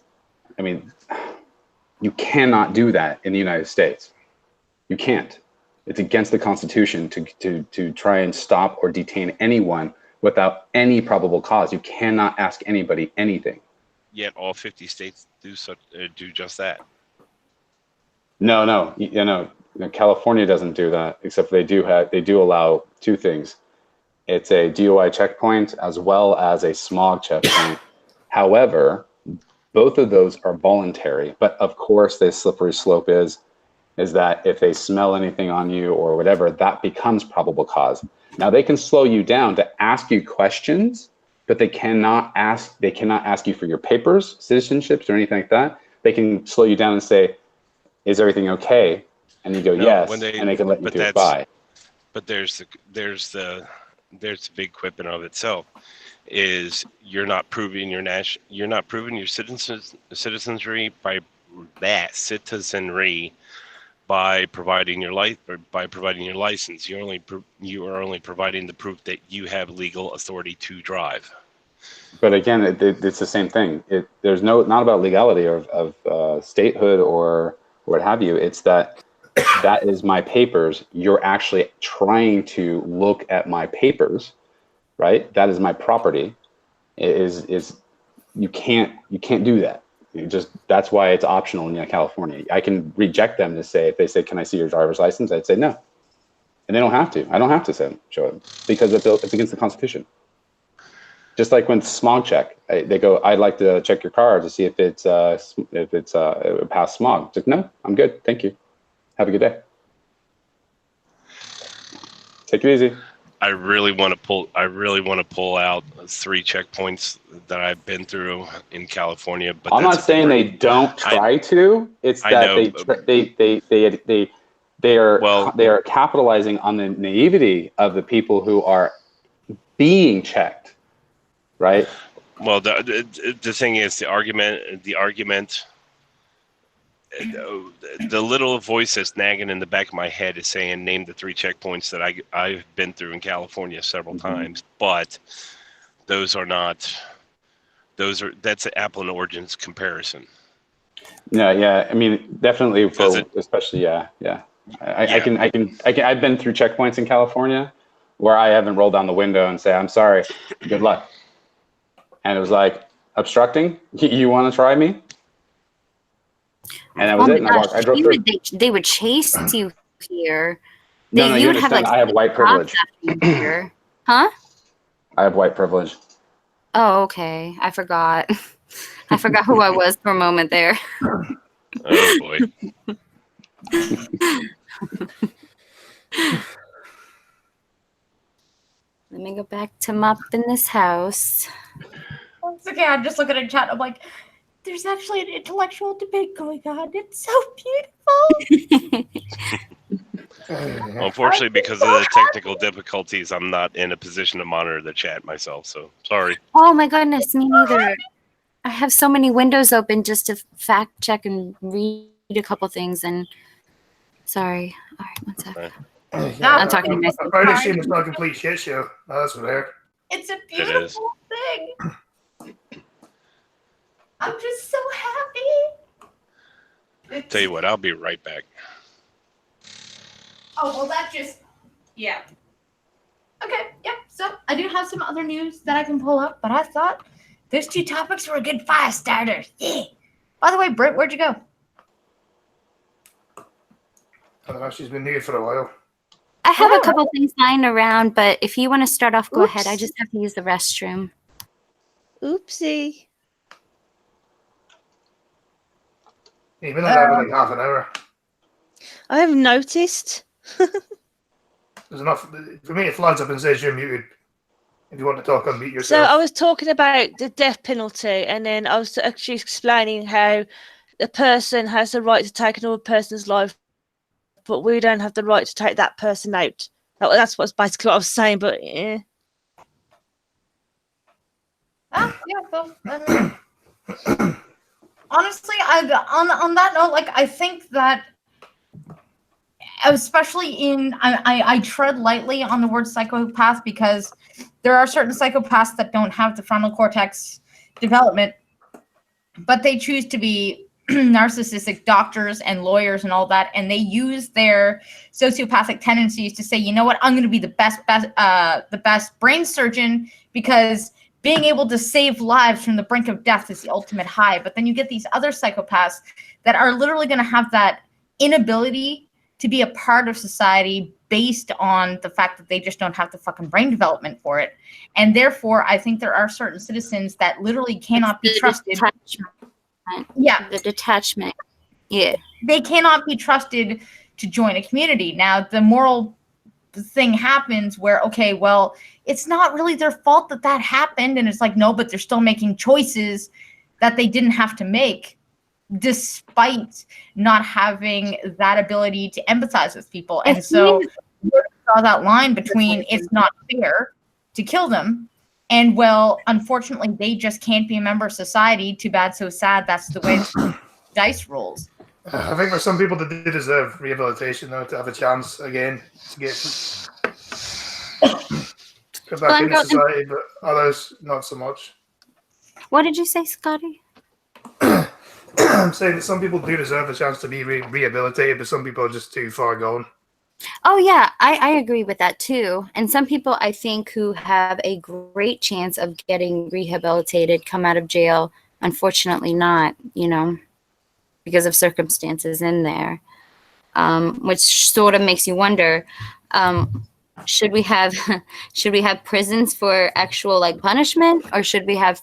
you cannot do that in the United States. You can't. It's against the Constitution to try and stop or detain anyone without any probable cause. You cannot ask anybody anything. Yet all 50 states do just that. No. California doesn't do that, except they do allow two things. It's a DUI checkpoint as well as a smog checkpoint. However, both of those are voluntary. But of course, the slippery slope is that if they smell anything on you or whatever, that becomes probable cause. Now they can slow you down to ask you questions, but they cannot ask you for your papers, citizenships, or anything like that. They can slow you down and say, "Is everything okay?" And you go, "Yes," and they can let you do it by. But there's the big quip in of itself is you're not proving your citizenry by providing your license. You are only providing the proof that you have legal authority to drive. But again, it's the same thing. There's not about legality of statehood or what have you. It's that that is my papers. You're actually trying to look at my papers, right? That is my property. Is you can't do that. That's why it's optional in California. I can reject them to say, if they say, "Can I see your driver's license?" I'd say no, and they don't have to. I don't have to show it because it's against the Constitution. Just like when smog check, they go, "I'd like to check your car to see if it's past smog." Just no, I'm good, thank you. Have a good day. Take it easy. I really want to pull out 3 checkpoints that I've been through in California. But I'm not saying they don't try to. It's that they are capitalizing on the naivety of the people who are being checked, right? Well, the thing is, the argument, the little voice that's nagging in the back of my head is saying, name the 3 checkpoints that I've been through in California several times, but that's an apple and oranges comparison. Yeah. I mean, definitely especially. I've been through checkpoints in California where I haven't rolled down the window and say, "I'm sorry, good luck." And it was like, obstructing? You want to try me? And that was it. And I drove through. They would chase you here. No, you understand. I have white privilege. Huh? I have white privilege. Oh, okay. I forgot. I forgot who I was for a moment there. Oh, boy. Let me go back to mopping this house. It's okay. I'm just looking at chat. I'm like, there's actually an intellectual debate going on. It's so beautiful. Unfortunately, because of the technical difficulties, I'm not in a position to monitor the chat myself. So sorry. Oh my goodness, me neither. I have so many windows open just to fact check and read a couple things. And sorry. All right, one second. I'm talking to myself. I've already seen it's not a complete shit show. That's what I heard. It's a beautiful thing. I'm just so happy. Tell you what, I'll be right back. Oh, well, yeah. Okay, yeah. So I do have some other news that I can pull up, but I thought those 2 topics were a good fire starter. Yeah. By the way, Britt, where'd you go? I don't know. She's been near for a while. I have a couple things lying around, but if you want to start off, go ahead. I just have to use the restroom. Oopsie. You've been there for like half an hour. I have noticed. There's enough. For me, it flags up and says you're muted. If you want to talk, unmute yourself. So I was talking about the death penalty, and then I was actually explaining how the person has the right to take another person's life, but we don't have the right to take that person out. That's basically what I was saying, but yeah. Well, honestly, on that note, like, I think that, especially I tread lightly on the word psychopath because there are certain psychopaths that don't have the frontal cortex development, but they choose to be narcissistic doctors and lawyers and all that, and they use their sociopathic tendencies to say, you know what, I'm going to be the best brain surgeon because being able to save lives from the brink of death is the ultimate high. But then you get these other psychopaths that are literally going to have that inability to be a part of society based on the fact that they just don't have the fucking brain development for it. And therefore, I think there are certain citizens that literally cannot be trusted. Yeah. The detachment. Yeah. They cannot be trusted to join a community. Now, the moral thing happens where, okay, well, it's not really their fault that happened. And it's like, no, but they're still making choices that they didn't have to make, despite not having that ability to empathize with people. And so you draw that line between it's not fair to kill them and, well, unfortunately, they just can't be a member of society. Too bad, so sad. That's the way dice rolls. I think for some people that do deserve rehabilitation, though, to have a chance again to get back into society, but others not so much. What did you say, Scotty? I'm saying that some people do deserve a chance to be rehabilitated, but some people are just too far gone. Oh yeah, I agree with that too. And some people I think who have a great chance of getting rehabilitated come out of jail, unfortunately not, because of circumstances in there, which sort of makes you wonder, should we have prisons for actual like punishment, or should we have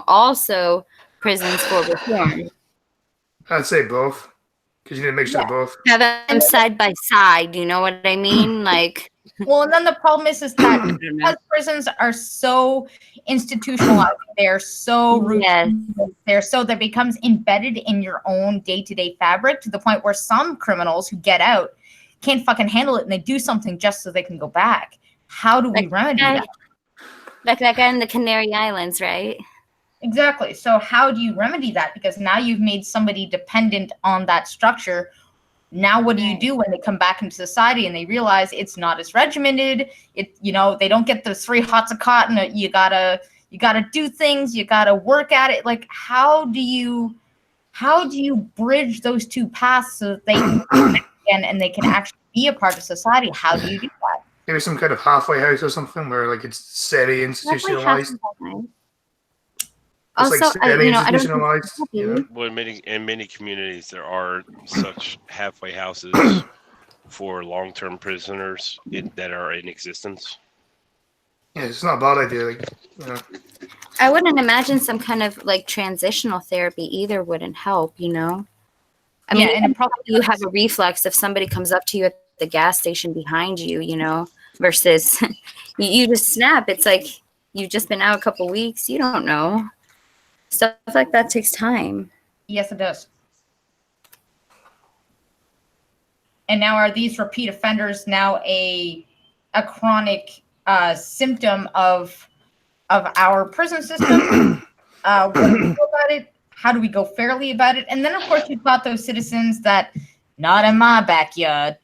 also prisons for reform? I'd say both, because you need a mixture of both. Have them side by side, you know what I mean? Like, well, and then the problem is that because prisons are so institutionalized, they're so routine, that becomes embedded in your own day-to-day fabric to the point where some criminals who get out can't fucking handle it and they do something just so they can go back. How do we remedy that? Like that guy in the Canary Islands, right? Exactly. So how do you remedy that? Because now you've made somebody dependent on that structure. Now what do you do when they come back into society and they realize it's not as regimented? They don't get those 3 hots of cotton. You gotta do things. You gotta work at it. Like how do you bridge those two paths so that they can connect again and they can actually be a part of society? How do you do that? Maybe some kind of halfway house or something where like it's semi-institutionalized. Also, I don't Well, in many communities there are such halfway houses for long-term prisoners that are in existence. Yeah, it's not a bad idea. I wouldn't imagine some kind of like transitional therapy either wouldn't help. I mean, and probably you have a reflex if somebody comes up to you at the gas station behind you, versus you just snap. It's like you've just been out a couple weeks. You don't know. Stuff like that takes time. Yes, it does. And now are these repeat offenders now a chronic symptom of our prison system? What do we do about it? How do we go fairly about it? And then, of course, you've got those citizens that, not in my backyard.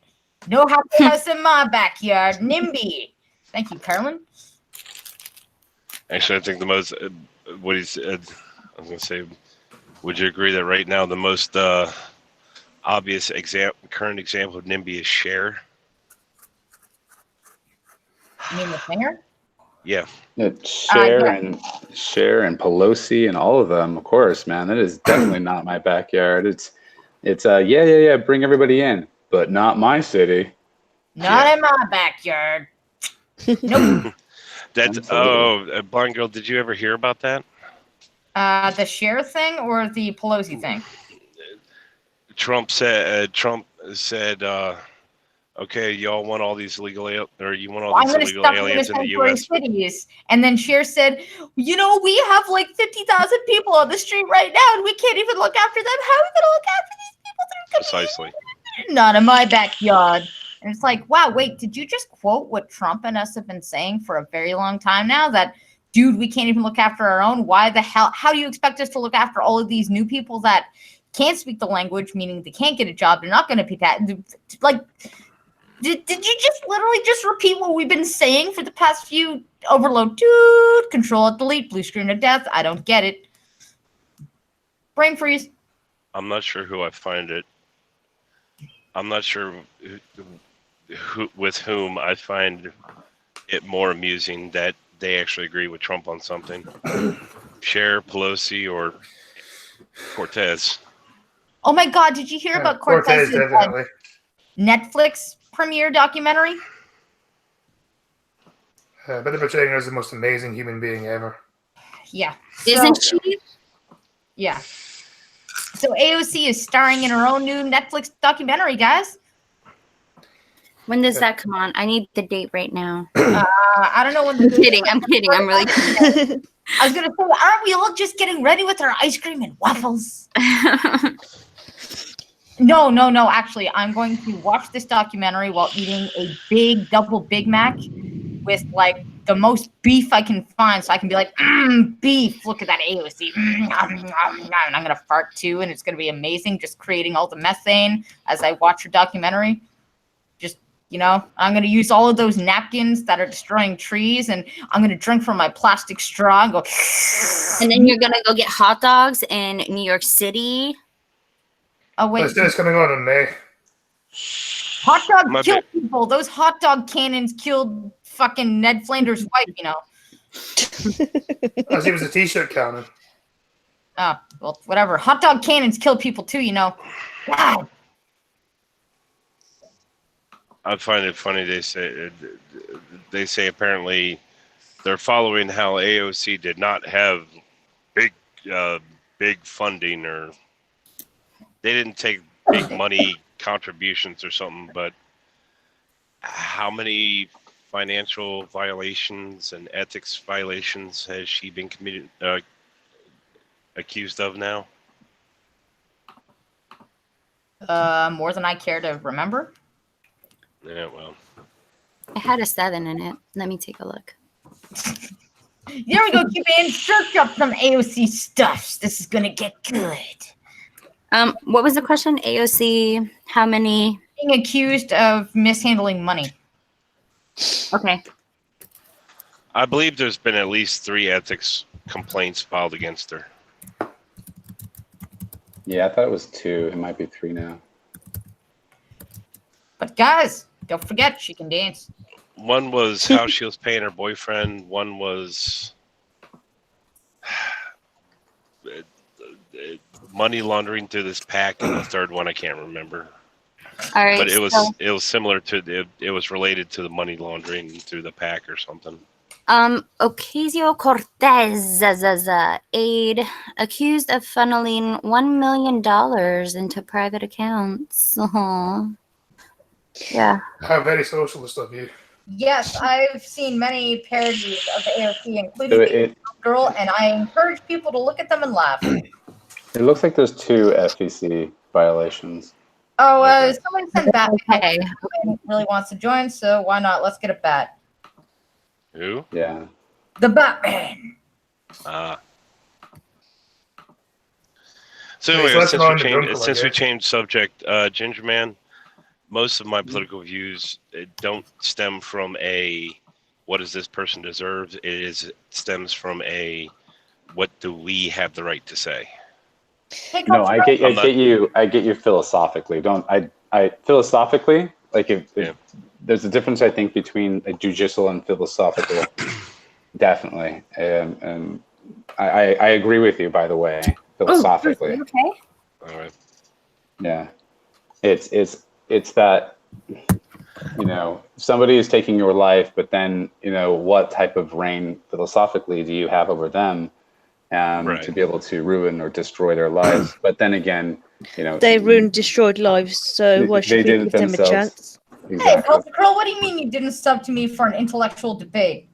No happy house in my backyard. NIMBY. Thank you, Carlin. Actually, I think the most, what he said, I was going to say, would you agree that right now the most obvious current example of NIMBY is Cher? You mean the singer? Yeah. Cher and Pelosi and all of them, of course, man. That is definitely not my backyard. It's yeah, bring everybody in, but not my city. Not in my backyard. Nope. That's Blind Girl, did you ever hear about that? The Cher thing or the Pelosi thing? Trump said okay, y'all want all these illegal aliens in the U.S. cities. And then Cher said, we have like 50,000 people on the street right now, and we can't even look after them. How are we going to look after these people that are coming? Precisely. Not in my backyard. And it's like, wow, wait, did you just quote what Trump and us have been saying for a very long time now? That, dude, we can't even look after our own. Why the hell? How do you expect us to look after all of these new people that can't speak the language, meaning they can't get a job, they're not going to pay that? Like, did you just literally just repeat what we've been saying for the past few? Overload, dude, Control, Delete, blue screen of death. I don't get it. Brain freeze. I'm not sure who I find it. I'm not sure with whom I find it more amusing that they actually agree with Trump on something. Cher, Pelosi, or Cortez. Oh my God! Did you hear about Cortez's Netflix premiere documentary? But they're portraying her as the most amazing human being ever. Yeah. Isn't she? Yeah. So AOC is starring in her own new Netflix documentary, guys. When does that come on? I need the date right now. I don't know when. I'm kidding. I'm really kidding. I was gonna say, aren't we all just getting ready with our ice cream and waffles? No. Actually, I'm going to watch this documentary while eating a big double Big Mac with like the most beef I can find, so I can be like, beef. Look at that AOC. And I'm gonna fart too, and it's gonna be amazing. Just creating all the methane as I watch your documentary. Just You know, I'm going to use all of those napkins that are destroying trees, and I'm going to drink from my plastic straw and go. And then you're going to go get hot dogs in New York City. Oh, wait. It's coming on in May. Hot dogs kill people. Those hot dog cannons killed fucking Ned Flanders' wife, you know. As he was a t-shirt cannon. Oh, well, whatever. Hot dog cannons kill people too, you know. God. I find it funny they say apparently they're following how AOC did not have big funding, or they didn't take big money contributions or something, but how many financial violations and ethics violations has she been accused of now? More than I care to remember. Yeah, well. I had a 7 in it. Let me take a look. There we go, Q-Man. Search up some AOC stuffs. This is gonna get good. What was the question? AOC, how many? Being accused of mishandling money. Okay. I believe there's been at least 3 ethics complaints filed against her. Yeah, I thought it was 2. It might be 3 now. But guys, don't forget she can dance. One was how she was paying her boyfriend. One was money laundering through this pack, and the third one I can't remember. All right. But it was similar to it was related to the money laundering through the pack or something. Ocasio-Cortez aide accused of funneling $1 million into private accounts. Yeah. How very socialist of you. Yes, I've seen many parodies of the AOC, including Girl, and I encourage people to look at them and laugh. It looks like there's 2 FEC violations. Oh, Okay. someone sent Batman. Okay. Batman really wants to join, so why not? Let's get a bat. Who? Yeah. The Batman. So anyway, since we changed subject, Ginger Man, most of my political views don't stem from a what does this person deserve. It stems from a what do we have the right to say. Hey, No, I get you philosophically. I philosophically, like if there's a difference, I think, between a judicial and philosophical. Definitely. And I agree with you, by the way, philosophically. Oh, okay. All right. Yeah. It's that, somebody is taking your life, but then, what type of reign philosophically do you have over them to be able to ruin or destroy their lives? But then again, they ruined, destroyed lives, so why should we give them a chance? Exactly. Hey, Culture Girl, what do you mean you didn't sub to me for an intellectual debate?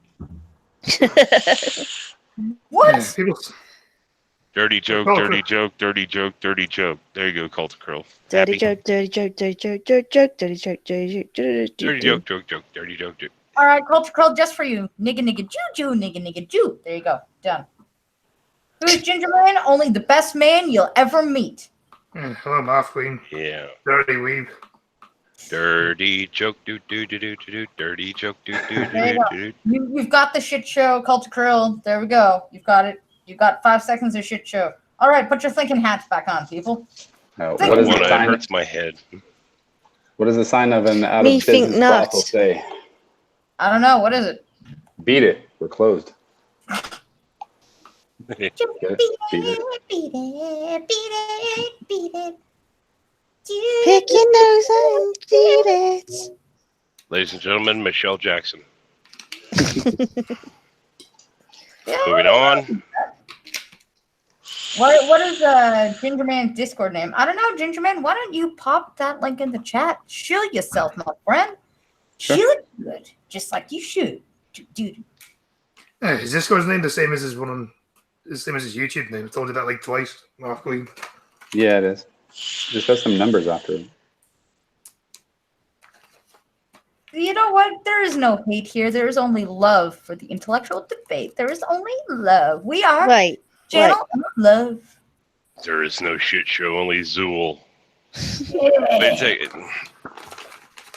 What? Yeah, Dirty joke, dirty joke, dirty joke, dirty joke. There you go, Culture Girl. Dirty joke, dirty joke, dirty joke, dirty joke, dirty joke, dirty joke, dirty joke, joke, dirty joke, joke. All right, Culture Girl, just for you. Nigga, nigga, Jew, nigga, nigga, Jew. There you go. Done. Who's Ginger Man? Only the best man you'll ever meet. Hello, Math Queen. Yeah. Dirty weeb. Dirty joke, do do do do do. Dirty joke, do do do do. You've got the shit show, Culture Girl. There we go. You've got it. You've got 5 seconds of shit show. All right, put your thinking hats back on, people. What is the sign? It hurts my head. What is the sign of an out of business brothel say? I don't know. What is it? Beat it. We're closed. Beat it. Pick your nose and beat it. Ladies and gentlemen, Michelle Jackson. Moving on. What is Ginger Man's Discord name? I don't know, Ginger Man. Why don't you pop that link in the chat? Shield yourself, my friend. Sure. Shield good, just like you should, dude. Hey, is Discord's name the same as his same as his YouTube name? I told you that like twice. Math Queen. Yeah, it is. Just has some numbers after it. You know what? There is no hate here. There is only love for the intellectual debate. There is only love. We are channel of love. There is no shit show, only Zool.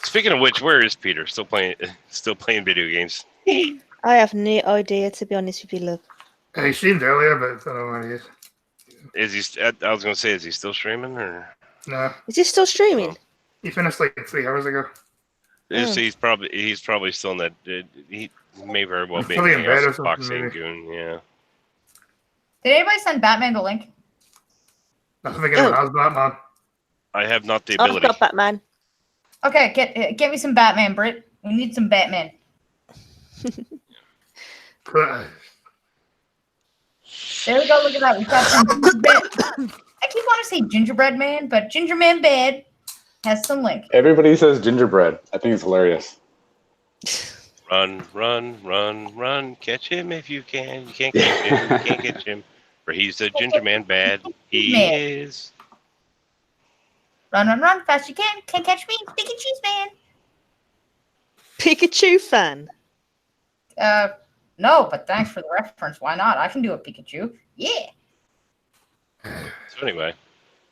Speaking of which, where is Peter? Still playing video games. I have no idea, to be honest with you, love. He streamed earlier, but I don't know where he is. Is he? I was gonna say, is he still streaming or? No. Is he still streaming? Oh. He finished like 3 hours ago. He's probably still in that. He may very well be Probably in bed or something, boxing maybe. goon. Yeah. Did anybody send Batman the link? I don't think anyone has Batman. I have not the I've ability. got Batman. Okay, get me some Batman, Britt. We need some Batman. There we go. Look at that. We got some gingerbread. I keep wanting to say gingerbread man, but Gingerman Bad has some link. Everybody says gingerbread. I think it's hilarious. Run, run, run, run! Catch him if you can. You can't catch him. You can't catch him. For he's the ginger man bad. He is. Run, run, run! Fast you can. Can't catch me. Pikachu's man. Pikachu fan. No, but thanks for the reference. Why not? I can do a Pikachu. Yeah. So anyway.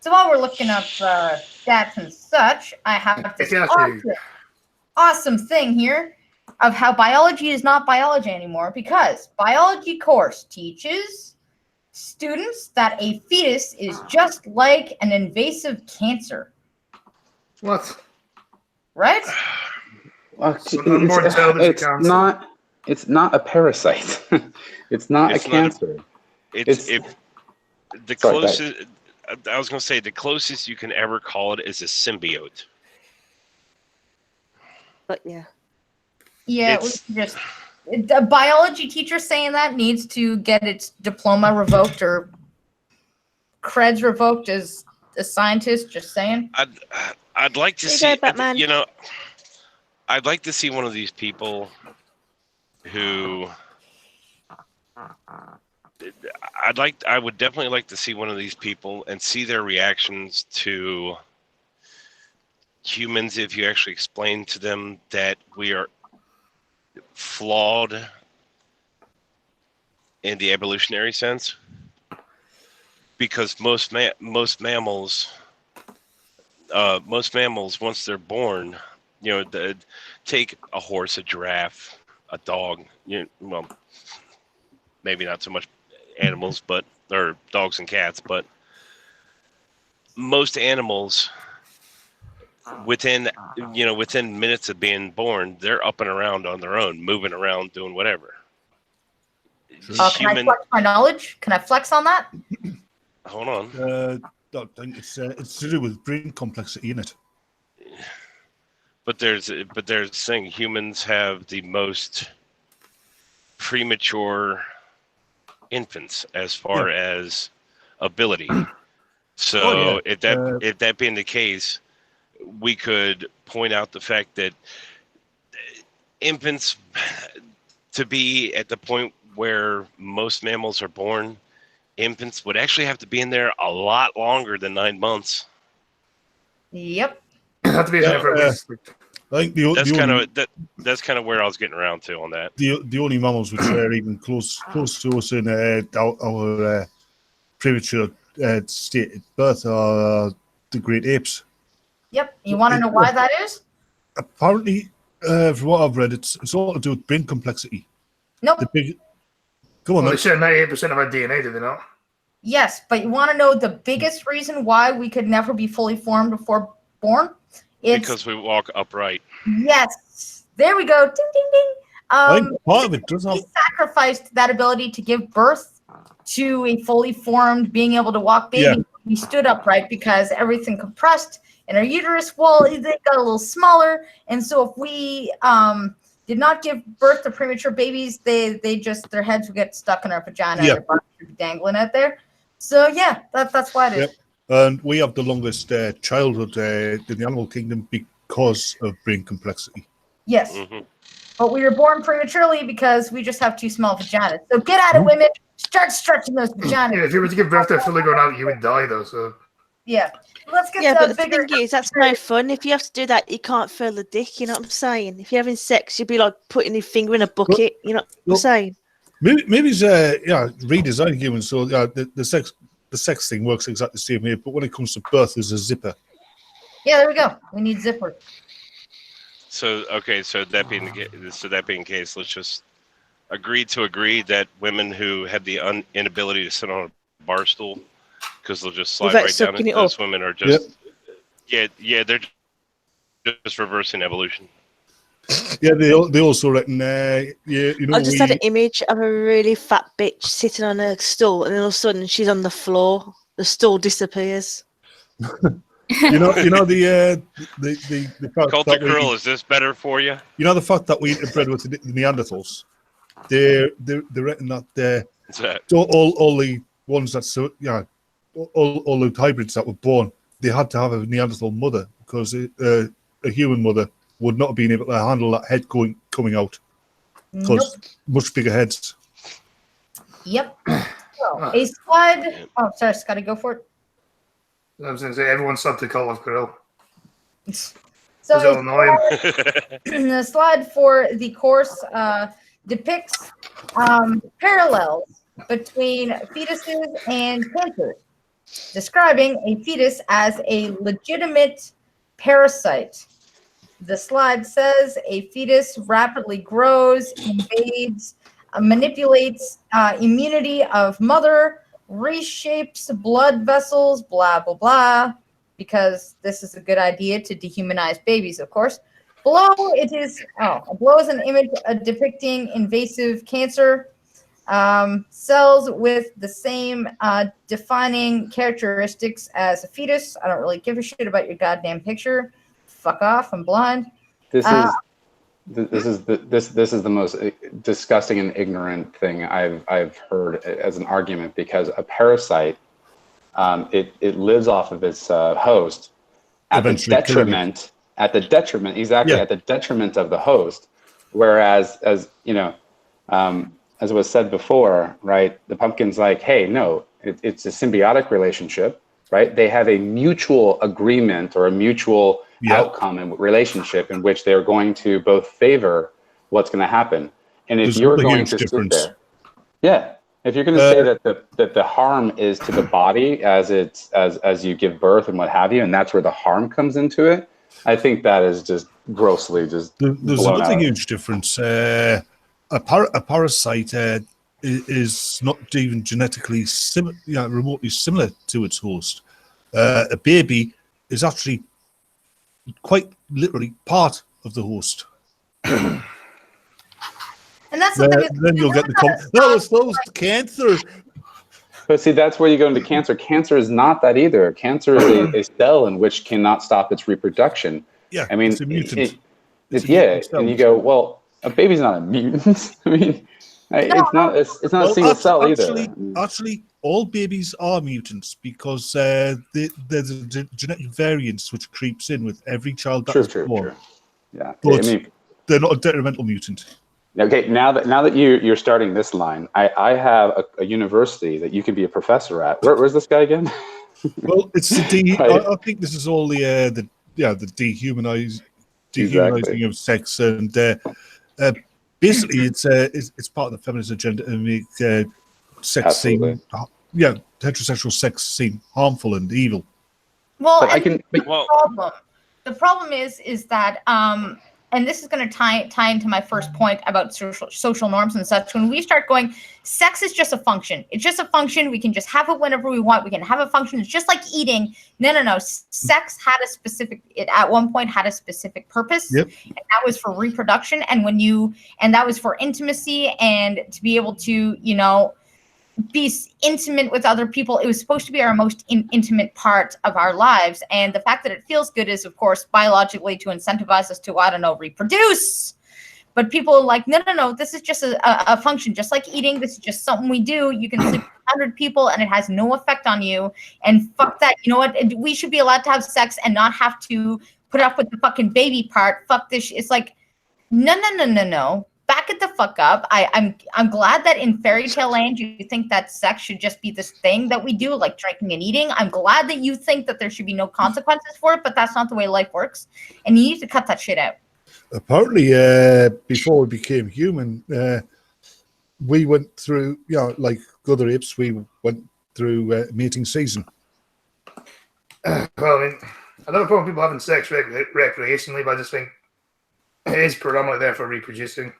So while we're looking up stats and such, I have this awesome thing here of how biology is not biology anymore, because biology course teaches students that a fetus is just like an invasive cancer. What? Right? It's not a parasite. It's not a cancer. The closest. I was going to say the closest you can ever call it is a symbiote. But yeah. Yeah, a biology teacher saying that needs to get its diploma revoked or creds revoked as a scientist. Just saying. I'd like to see. I'd like to see one of these people who. I would definitely like to see one of these people and see their reactions to humans if you actually explain to them that we are flawed in the evolutionary sense, because most mammals once they're born, take a horse, a giraffe, a dog, well, maybe not so much animals, or dogs and cats, but most animals within minutes of being born, they're up and around on their own, moving around, doing whatever. Can I flex my knowledge? Can I flex on that? Hold on. I think it's to do with brain complexity, isn't it? But there's saying humans have the most premature infants as far as ability. So if that being the case, we could point out the fact that infants, to be at the point where most mammals are born, infants would actually have to be in there a lot longer than 9 months. Yep. Have to be I think that's kind of where I was getting around to on that. The only mammals which are even close to us in our premature state at birth are the great apes. Yep. You want to know why that is? Apparently, from what I've read, it's all to do with brain complexity. Nope. Come on. They share 98% of our DNA, do they not? Yes, but you want to know the biggest reason why we could never be fully formed before born? Because we walk upright. Yes. There we go. Ding, ding, ding. I think part of it does we sacrificed that ability to give birth to a fully formed, being able to walk baby. Yeah. We stood upright because everything compressed in our uterus. Well, they got a little smaller. And so if we did not give birth to premature babies, they just, their heads would get stuck in our vagina and their bodies would be dangling out there. So yeah, that's why it is. Yep. And we have the longest childhood in the animal kingdom because of brain complexity. Yes. Mm-hmm. But we were born prematurely because we just have too small vaginas. So get at it, women. Start stretching those vaginas. Yeah, if you were to give birth to a fully grown adult, you would die, though. So. Yeah. Let's get but the bigger. thing is, that's no fun. If you have to do that, you can't feel the dick. You know what I'm saying? If you're having sex, you'd be like putting your finger in a bucket. You know what I'm saying? Maybe it's redesigned humans. So the sex thing works exactly the same way. But when it comes to birth, there's a zipper. Yeah, there we go. We need zipper. So that being the case, let's just agree that women who have the inability to sit on a bar stool because they'll just slide Without right down sucking it. it Those up. women are just they're just reversing evolution. Yeah, they also reckon. I just had an image of a really fat bitch sitting on a stool, and then all of a sudden she's on the floor. The stool disappears. You know the fact Culture that curl, is this better for you? You know the fact that we interbred with the Neanderthals. They reckon that all the ones that all the hybrids that were born, they had to have a Neanderthal mother because a human mother would not have been able to handle that head coming out because much bigger heads. Yep. So, a slide. Oh, sorry, Scotty, go for it. I was going to say, everyone's subbed to Call of Krill. So Illinois. The slide for the course depicts parallels between fetuses and cancers, describing a fetus as a legitimate parasite. The slide says a fetus rapidly grows, invades, manipulates immunity of mother, reshapes blood vessels, blah, blah, blah, because this is a good idea to dehumanize babies, of course. Below is an image depicting invasive cancer cells with the same defining characteristics as a fetus. I don't really give a shit about your goddamn picture. Fuck off! I'm blind. This is the most disgusting and ignorant thing I've heard as an argument, because a parasite it lives off of its host at the detriment of the host, whereas as was said before, right, the pumpkin's like, hey, no, it's a symbiotic relationship, right? They have a mutual agreement or a mutual outcome and relationship in which they're going to both favor what's going to happen. And if you're going to sit there, if you're going to say that the harm is to the body as you give birth and what have you, and that's where the harm comes into it, I think that is just grossly just there's another huge difference. A parasite is not even genetically remotely similar to its host. A baby is actually quite literally part of the host. And that's the thing. Then you'll get the cancer. But see, that's where you go into cancer. Cancer is not that either. Cancer is a cell in which cannot stop its reproduction. Yeah, I mean, it's a mutant. And you go, well, a baby's not a mutant. I mean, it's not a single cell either. Actually, all babies are mutants because there's a genetic variance which creeps in with every child that's born. True. Yeah, but they're not a detrimental mutant. Okay, now that you're starting this line, I have a university that you can be a professor at. Where's this guy again? Well, it's the I think this is all the dehumanizing of sex, and basically it's part of the feminist agenda to make sex seem heterosexual sex seem harmful and evil. Well, the problem is that and this is going to tie into my first point about social norms and such. When we start going, sex is just a function. It's just a function. We can just have it whenever we want. We can have a function. It's just like eating. No. Sex had it at one point had a specific purpose. Yep. And that was for reproduction. And that was for intimacy and to be able to, be intimate with other people. It was supposed to be our most intimate part of our lives. And the fact that it feels good is, of course, biologically to incentivize us to, reproduce. But people are like, no, this is just a function, just like eating. This is just something we do. You can sleep with 100 people and it has no effect on you. And fuck that. You know what? We should be allowed to have sex and not have to put up with the fucking baby part. Fuck this. It's like, no. Back it the fuck up. I'm glad that in fairy tale land you think that sex should just be this thing that we do, like drinking and eating. I'm glad that you think that there should be no consequences for it, but that's not the way life works. And you need to cut that shit out. Apparently, before we became human, we went through, like other apes, we went through mating season. Well, I mean, I don't know people having sex recreationally, but I just think It is predominantly there for reproducing.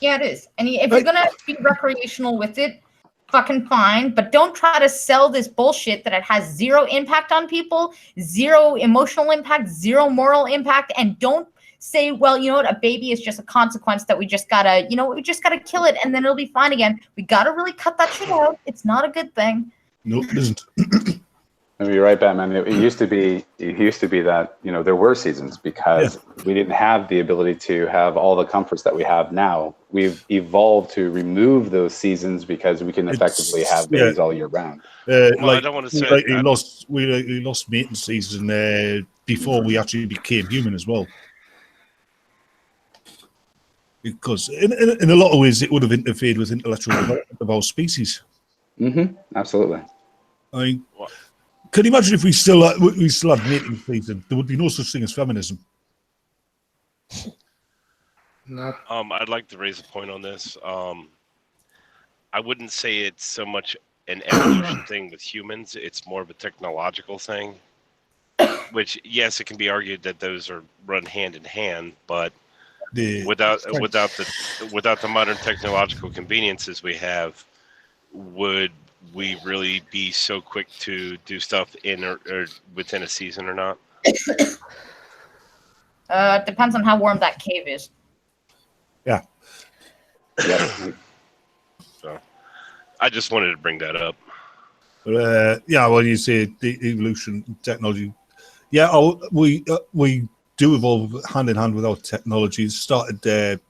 Yeah, it is. And if you're gonna be recreational with it, fucking fine. But don't try to sell this bullshit that it has zero impact on people, zero emotional impact, zero moral impact, and don't say, well, you know what, a baby is just a consequence that we just gotta, we just gotta kill it and then it'll be fine again. We gotta really cut that shit out. It's not a good thing. No, it isn't. You're right, Batman. It used to be that there were seasons because we didn't have the ability to have all the comforts that we have now. We've evolved to remove those seasons because we can effectively have babies all year round. I don't want to say we lost mating season before we actually became human as well. Because in a lot of ways it would have interfered with intellectual development of our species. Mm-hmm. Absolutely. I mean, can you imagine if we still had mating season? There would be no such thing as feminism. No. I'd like to raise a point on this. I wouldn't say it's so much an evolution thing with humans. It's more of a technological thing. Which, yes, it can be argued that those are run hand in hand, but without the modern technological conveniences we have, would we really be so quick to do stuff in or within a season or not? Depends on how warm that cave is. Yeah. So, I just wanted to bring that up. But when you say the evolution technology, we do evolve hand in hand with our technology. It started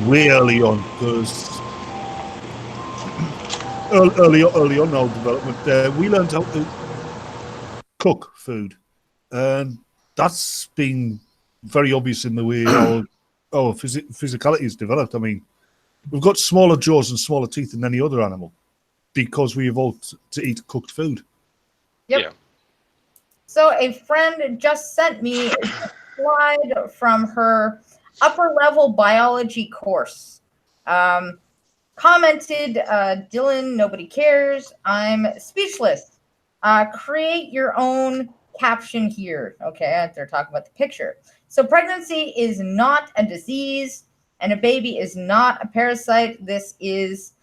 way early on because early on in our development, we learned how to cook food, and that's been very obvious in the way our physicality is developed. I mean, we've got smaller jaws and smaller teeth than any other animal because we evolved to eat cooked food. Yep. Yeah. So a friend just sent me a slide from her upper level biology course. Commented, Dylan, nobody cares. I'm speechless. Create your own caption here. Okay, they're talking about the picture. So pregnancy is not a disease and a baby is not a parasite. This is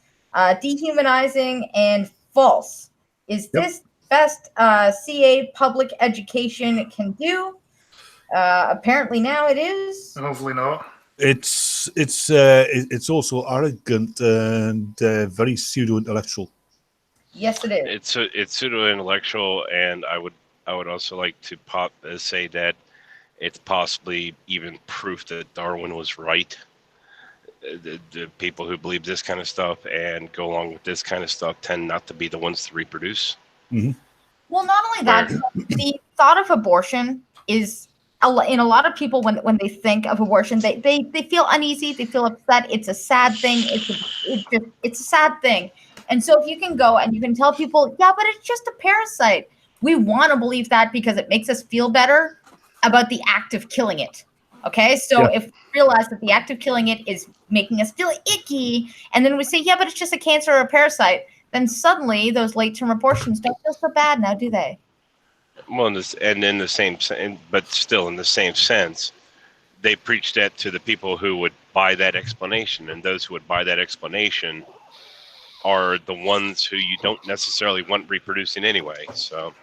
dehumanizing and false. Is this best CA public education can do? Apparently now it is. Hopefully not. It's also arrogant and very pseudo-intellectual. Yes, it is. It's pseudo-intellectual, and I would also like to say that it's possibly even proof that Darwin was right. The people who believe this kind of stuff and go along with this kind of stuff tend not to be the ones to reproduce. Mm-hmm. Well, not only that, the thought of abortion is, in a lot of people, when they think of abortion, they feel uneasy, they feel upset. It's a sad thing. It's a sad thing. And so if you can go and you can tell people, yeah, but it's just a parasite. We want to believe that because it makes us feel better about the act of killing it. Okay, so if we realize that the act of killing it is making us feel icky, and then we say, yeah, but it's just a cancer or a parasite, then suddenly those late-term abortions don't feel so bad now, do they? Well, but still in the same sense, they preach that to the people who would buy that explanation, and those who would buy that explanation are the ones who you don't necessarily want reproducing anyway. So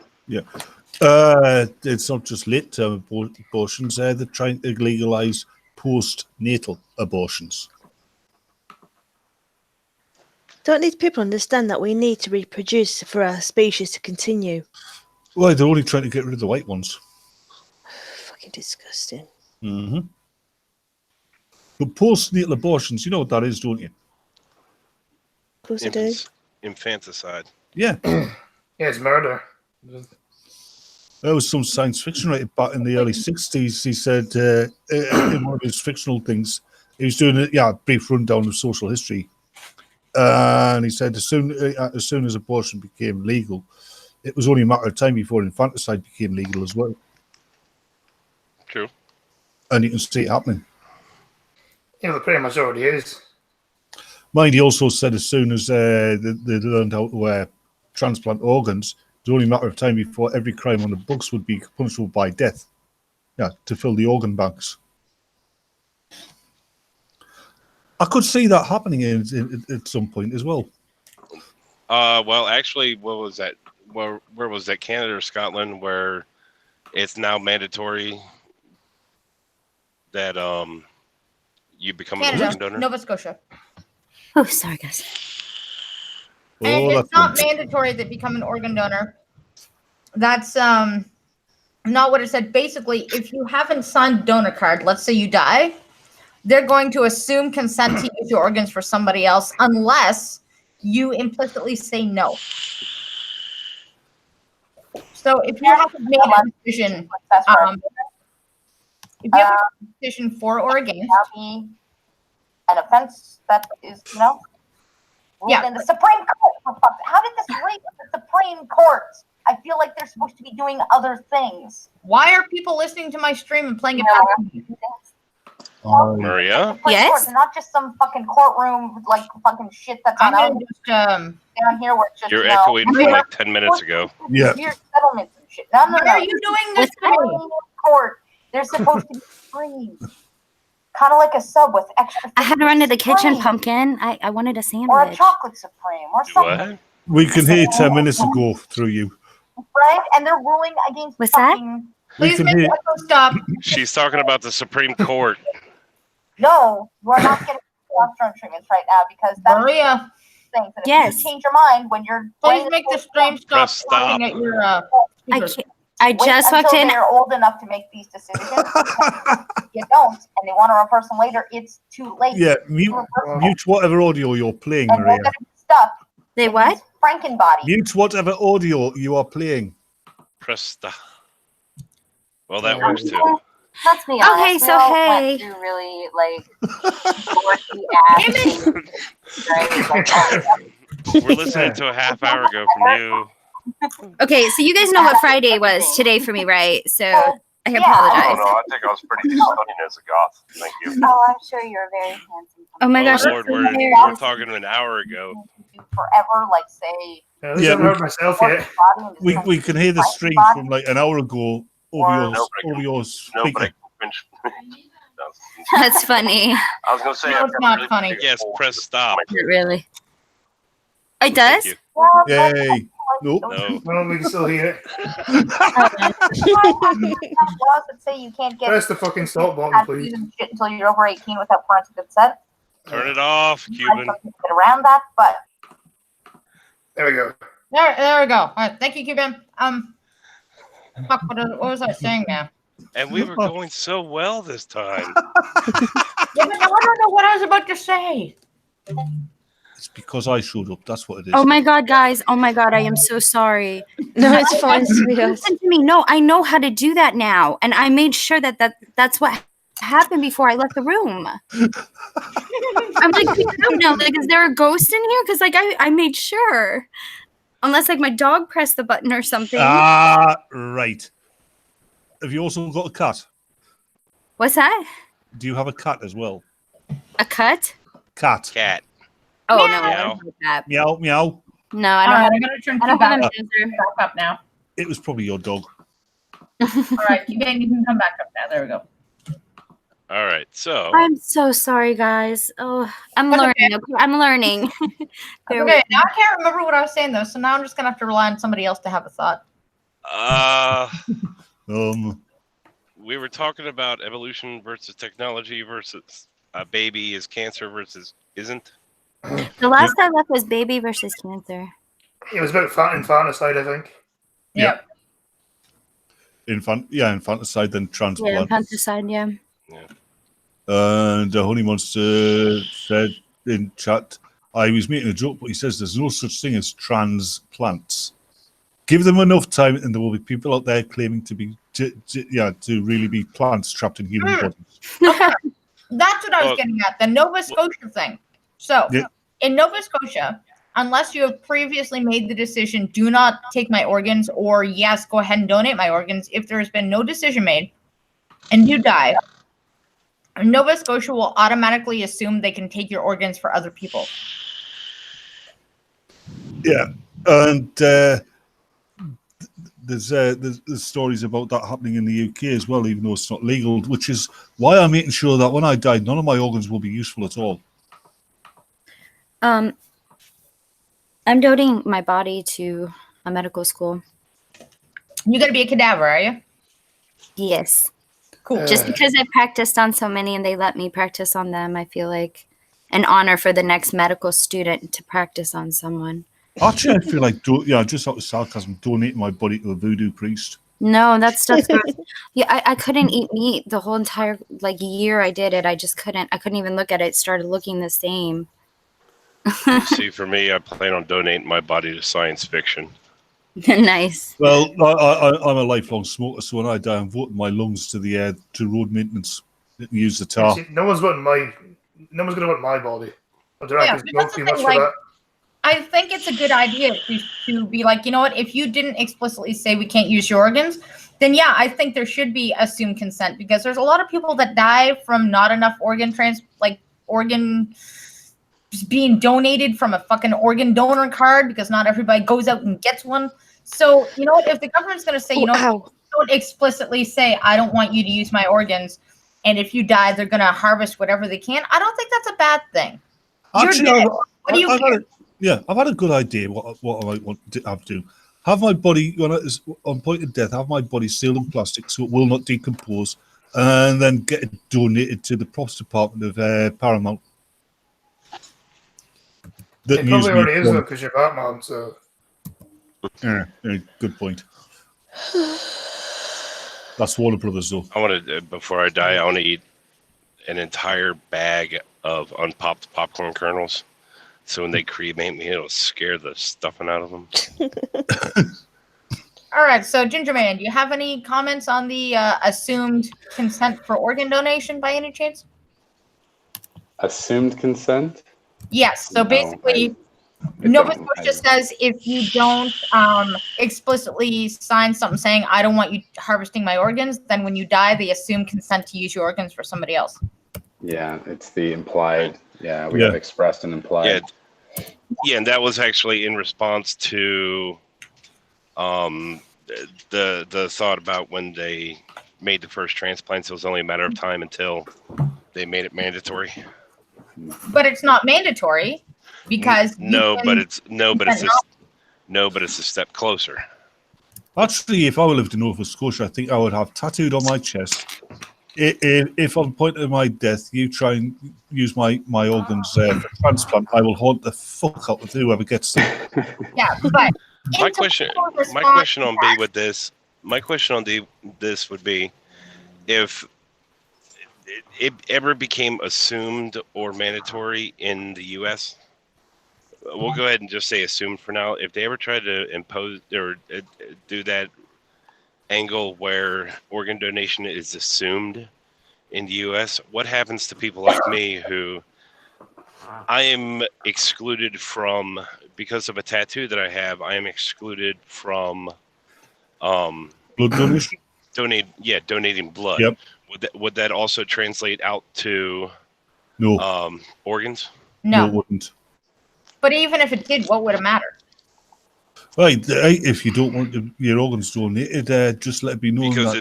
it's not just late-term abortions. They're trying to legalize post-natal abortions. Don't these people understand that we need to reproduce for our species to continue? Well, they're only trying to get rid of the white ones. Fucking disgusting. Mm-hmm. But post-natal abortions, you know what that is, don't you? Of course I do. Infanticide. Yeah. Yeah, it's murder. There was some science fiction writer back in the early 60s. He said in one of his fictional things, he was doing a brief rundown of social history. And he said as soon as abortion became legal, it was only a matter of time before infanticide became legal as well. True. And you can see it happening. Yeah, it pretty much already is. Mind, he also said as soon as they learned how to transplant organs, it was only a matter of time before every crime on the books would be punishable by death. Yeah, to fill the organ banks. I could see that happening at some point as well. Well, actually, what was that? Where was that? Canada or Scotland, where it's now mandatory that you become an organ donor? Nova Scotia. Oh, sorry, guys. And it's not mandatory that become an organ donor. That's not what it said. Basically, if you haven't signed donor card, let's say you die, they're going to assume consent to use your organs for somebody else unless you implicitly say no. So if you have made a decision, if you have a decision for or against, an offense that is, yeah. in the Supreme Court. How did this reach the Supreme Court? I feel like they're supposed to be doing other things. Why are people listening to my stream and playing it back? Maria? Yes? Court, not just some fucking courtroom, like fucking shit that's on I'm just, down here where it's just, You're echoing from like 10 minutes ago. Yeah. Weird settlements and shit. No. Why are you doing this? Court. They're supposed to be free. Kind of like a sub with extra. I had to run to the kitchen, Pumpkin. I wanted a sandwich. Or a chocolate supreme or something. What? We can hear 10 minutes ago through you. Right? And they're ruling against What's that? Please make the echo stop. She's talking about the Supreme Court. No, you are not getting testosterone treatments right now because that's Maria. things. And Yes. if you change your mind when you're Please make the stream stop talking at your I just walked in. They're old enough to make these decisions. You don't, and they want to reverse them later. It's too late. Yeah, mute whatever audio you're playing, and Maria. they're going to be stuck. They what? Frankenbody. Mute whatever audio you are playing. Press stop. Well, that works too. Let's be honest. Okay, so hey. Went through really dorky ass. We're listening to a half hour ago from you. Okay, so you guys know what Friday was today for me, right? So I I apologize. don't know. I think I was pretty stunning as a goth. Thank you. Oh, I'm sure you're very handsome. Oh my gosh, Lord, that's we're hilarious. talking an hour ago. Forever, like say. At least I haven't heard myself yet. We can hear the stream from like an hour ago over your speaker. That's funny. I was going to say, no, it's not funny. Yes, press stop. Not really. It does? Yay. Nope. No. Well, we can still hear it. Laws that say you can't get Press the fucking stop button, please. shit until you're over 18 without parental consent. Turn it off, Cuban. Get around that, but there we go. There we go. All right, thank you, Cuban. Fuck, what was I saying now? And we were going so well this time. Yeah, but now I don't know what I was about to say. It's because I showed up. That's what it is. Oh my god, guys. Oh my god, I am so sorry. No, it's fine, sweetheart. Listen to me. No, I know how to do that now. And I made sure that's what happened before I left the room. I'm like, no, like, is there a ghost in here? Because like I made sure. Unless like my dog pressed the button or something. Right. Have you also got a cat? What's that? Do you have a cat as well? A cut? Cat. Cat. Oh, Meow. no, I don't have that. Meow, meow. No, I All don't right, have I'm gonna turn I don't have a Cuban back up now. It was probably your dog. All right, Cuban, you can come back up now. There we go. All right, so. I'm so sorry, guys. Oh, I'm That's learning. okay. I'm learning. Okay, now I can't remember what I was saying though, so now I'm just gonna have to rely on somebody else to have a thought. We were talking about evolution versus technology versus a baby is cancer versus isn't. The last I left was baby versus cancer. It was about infanticide, I think. Yep. Infanticide, then transplant. Yeah, infanticide, yeah. And the Honey Monster said in chat, I was making a joke, but he says there's no such thing as transplants. Give them enough time, and there will be people out there claiming to be, to really be plants trapped in human bodies. Okay. That's what I was getting at, the Nova Scotia thing. So, in Nova Scotia, unless you have previously made the decision, do not take my organs, or yes, go ahead and donate my organs, if there has been no decision made and you die, Nova Scotia will automatically assume they can take your organs for other people. Yeah, and there's stories about that happening in the UK as well, even though it's not legal, which is why I'm making sure that when I die, none of my organs will be useful at all. I'm donating my body to a medical school. You're gonna be a cadaver, are you? Yes. Cool. Just because I practiced on so many and they let me practice on them, I feel like an honor for the next medical student to practice on someone. Actually, I feel like, just out of sarcasm, donating my body to a voodoo priest. No, that stuff's gross. Yeah, I couldn't eat meat the whole entire year I did it. I just couldn't. I couldn't even look at it. It started looking the same. See, for me, I plan on donating my body to science fiction. Nice. Well, I'm a lifelong smoker, so when I die, I'm voting my lungs to the to road maintenance. Use the tar. See, no one's gonna want my body. I don't Yeah, think it's too much for that. I think it's a good idea to be like, you know what, if you didn't explicitly say we can't use your organs, then yeah, I think there should be assumed consent, because there's a lot of people that die from not enough organ being donated from a fucking organ donor card, because not everybody goes out and gets one. So, you know what, if the government's going to say, don't explicitly say, I don't want you to use my organs, and if you die, they're going to harvest whatever they can, I don't think that's a bad thing. Actually, what do you care? I've had a good idea what I might want to have to do. Have my body, when it is on point of death, have my body sealed in plastic so it will not decompose, and then get it donated to the props department of Paramount. It probably already is, though, because you're Batman, so... Yeah, good point. That's Warner Brothers, though. I want to, before I die, I want to eat an entire bag of unpopped popcorn kernels. So when they cremate me, it'll scare the stuffing out of them. All right, so Ginger Man, do you have any comments on the assumed consent for organ donation by any chance? Assumed consent? Yes, so basically, Nova Scotia says if you don't explicitly sign something saying, I don't want you harvesting my organs, then when you die, they assume consent to use your organs for somebody else. Yeah, it's the implied. Yeah, we have expressed and implied. Yeah, and that was actually in response to the thought about when they made the first transplants. It was only a matter of time until they made it mandatory. But it's not mandatory because but it's a step closer. Actually, if I lived in Nova Scotia, I think I would have tattooed on my chest. If on point of my death, you try and use my organs for transplant, I will haunt the fuck out of whoever gets them. Yeah, but my question on this would be, if it ever became assumed or mandatory in the U.S., we'll go ahead and just say assumed for now. If they ever tried to impose or do that angle where organ donation is assumed in the U.S., what happens to people like me who I am excluded from, because of a tattoo that I have, I am excluded from blood donation? Donating blood. Yep. Would that also translate out to organs? No, it wouldn't. But even if it did, what would it matter? Right, if you don't want your organs donated, just let it be known because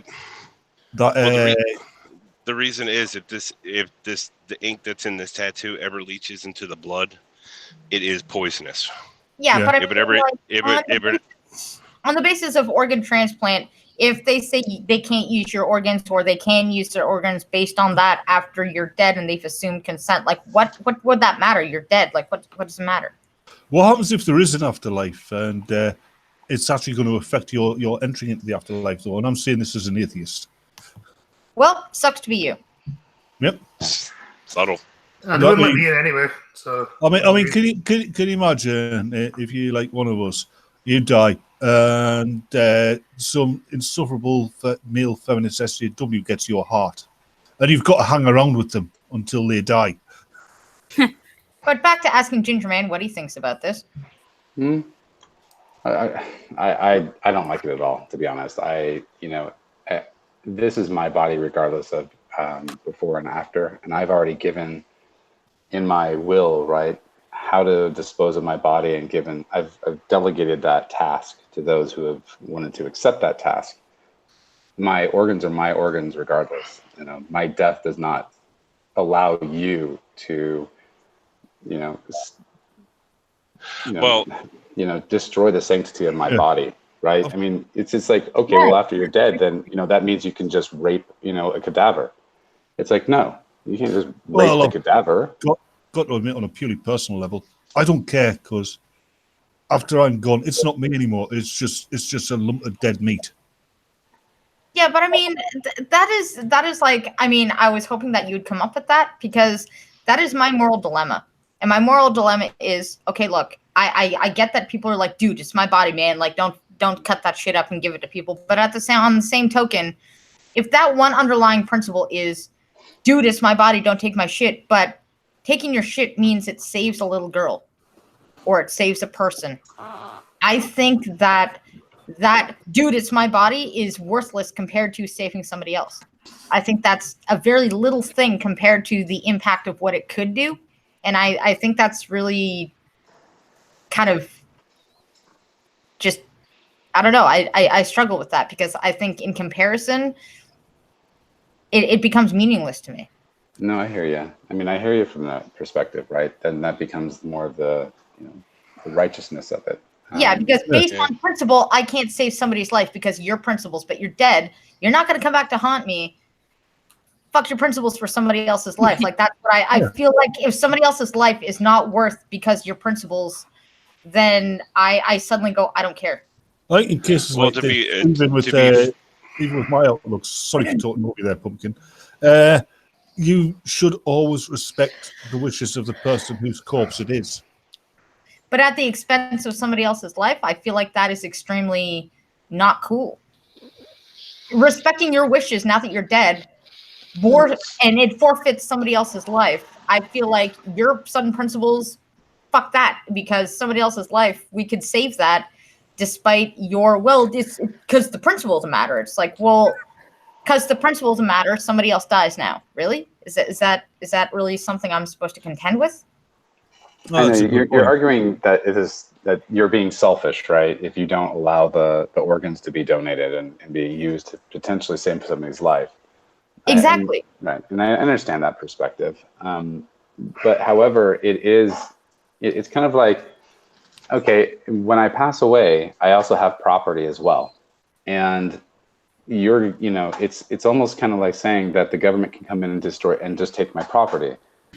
the reason is if the ink that's in this tattoo ever leaches into the blood, it is poisonous. Yeah, but on the basis of organ transplant, if they say they can't use your organs or they can use their organs based on that after you're dead and they've assumed consent, like what would that matter? You're dead. Like what does it matter? What happens if there is an afterlife and it's actually going to affect your entry into the afterlife, though? And I'm saying this as an atheist. Well, sucks to be you. Yep. Subtle. I wouldn't let me in anyway. So I mean, can you imagine if you, like one of us, you die and some insufferable male feminist SJW gets your heart, and you've got to hang around with them until they die. But back to asking Ginger Man what he thinks about this. I don't like it at all, to be honest. This is my body regardless of before and after, and I've already given in my will, right, how to dispose of my body, and I've delegated that task to those who have wanted to accept that task. My organs are my organs regardless. My death does not allow you to destroy the sanctity of my body, right? I mean, it's just like, okay, well, after you're dead, then that means you can just rape, a cadaver. It's like, no, you can't just rape the cadaver. Got to admit, on a purely personal level, I don't care, because after I'm gone, it's not me anymore. It's just a lump of dead meat. Yeah, but I mean, that is like, I mean, I was hoping that you'd come up with that, because that is my moral dilemma. And my moral dilemma is, okay, look, I get that people are like, dude, it's my body, man. Like, don't cut that shit up and give it to people. But on the same token, if that one underlying principle is, dude, it's my body, don't take my shit, but taking your shit means it saves a little girl or it saves a person, I think that dude, it's my body is worthless compared to saving somebody else. I think that's a very little thing compared to the impact of what it could do. And I think that's really kind of just, I don't know. I struggle with that, because I think in comparison, it becomes meaningless to me. No, I hear you. I mean, I hear you from that perspective, right? Then that becomes more of the, the righteousness of it. Yeah, because based on principle, I can't save somebody's life because of your principles, but you're dead. You're not going to come back to haunt me. Fuck your principles for somebody else's life. Like, that's what I feel like. If somebody else's life is not worth because your principles, then I suddenly go, I don't care. I think in cases like this, even with my outlooks, sorry for talking over you there, Pumpkin, you should always respect the wishes of the person whose corpse it is. But at the expense of somebody else's life, I feel like that is extremely not cool. Respecting your wishes now that you're dead, and it forfeits somebody else's life. I feel like your sudden principles, fuck that, because somebody else's life, we could save that despite your will, because the principles matter. It's like, well, because the principles matter, somebody else dies now. Really? Is that really something I'm supposed to contend with? I know you're arguing that that you're being selfish, right? If you don't allow the organs to be donated and be used to potentially save somebody's life. Exactly. Right, and I understand that perspective. But however, it's kind of like, okay, when I pass away, I also have property as well, and it's almost kind of like saying that the government can come in and destroy and just take my property,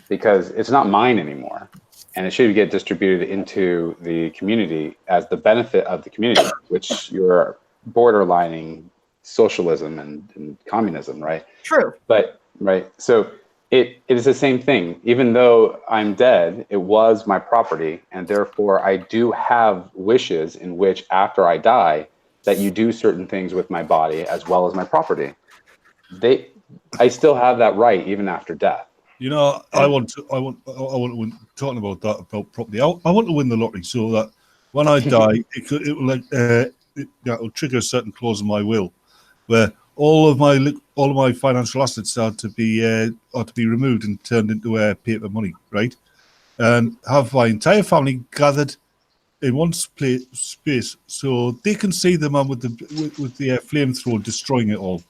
because it's not mine anymore. And it should get distributed into the community as the benefit of the community, which you're borderlining socialism and communism, right? True. But, right, so it is the same thing. Even though I'm dead, it was my property, and therefore I do have wishes in which, after I die, that you do certain things with my body as well as my property. I still have that right even after death. I want to win, talking about that, about property. I want to win the lottery so that when I die, it'll trigger a certain clause in my will, where all of my financial assets are to be removed and turned into paper money, right? And have my entire family gathered in one space so they can see the man with the flamethrower destroying it all.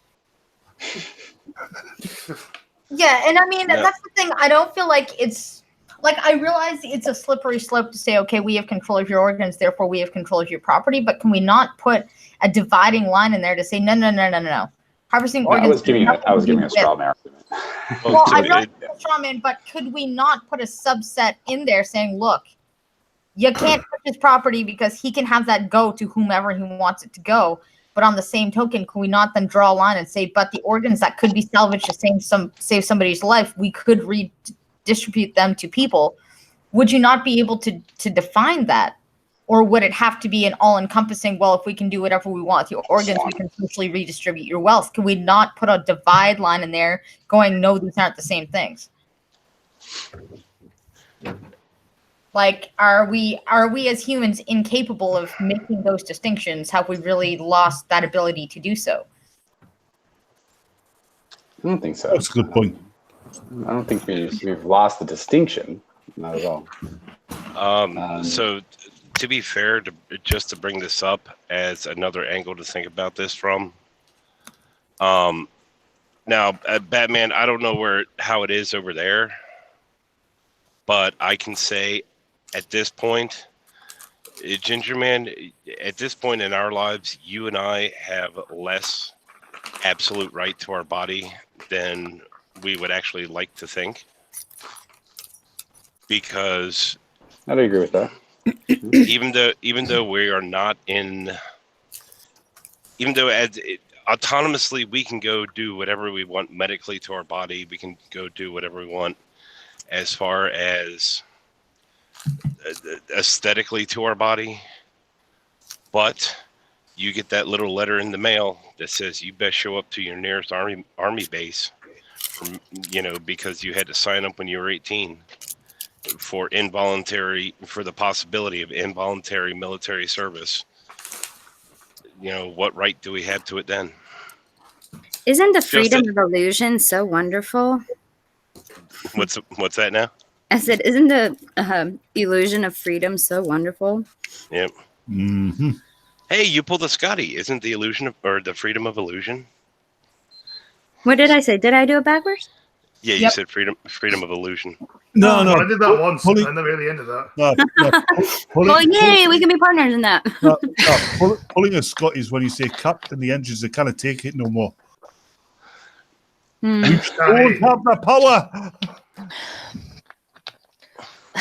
Yeah, and I mean, that's the thing. I don't feel like it's like, I realize it's a slippery slope to say, okay, we have control of your organs, therefore we have control of your property. But can we not put a dividing line in there to say, no. Harvesting organs. I was giving a straw man argument. Well, I realize it's a straw man, but could we not put a subset in there saying, look, you can't touch his property because he can have that go to whomever he wants it to go. But on the same token, can we not then draw a line and say, but the organs that could be salvaged to save somebody's life, we could redistribute them to people? Would you not be able to define that? Or would it have to be an all-encompassing, well, if we can do whatever we want with your organs, we can socially redistribute your wealth? Can we not put a divide line in there going, no, these aren't the same things? Like, are we as humans incapable of making those distinctions? Have we really lost that ability to do so? I don't think so. That's a good point. I don't think we've lost the distinction. Not at all. So, to be fair, just to bring this up as another angle to think about this from. Now, Batman, I don't know how it is over there, but I can say, at this point, Ginger Man, at this point in our lives, you and I have less absolute right to our body than we would actually like to think. Because I'd agree with that. even though we are not in, even though autonomously we can go do whatever we want medically to our body, we can go do whatever we want as far as aesthetically to our body, but you get that little letter in the mail that says you best show up to your nearest army base, because you had to sign up when you were 18 for the possibility of involuntary military service. What right do we have to it then? Isn't the freedom of illusion so wonderful? What's that now? I said, isn't the illusion of freedom so wonderful? Yep. Mm-hmm. Hey, you pulled a Scotty. Isn't the illusion or the freedom of illusion? What did I say? Did I do it backwards? Yeah, you said freedom of illusion. No. I did that once. I never really ended that. Well, yay, we can be partners in that. Pulling a Scotty is when you say captain, the engines, they can't take it no more. We don't have the power.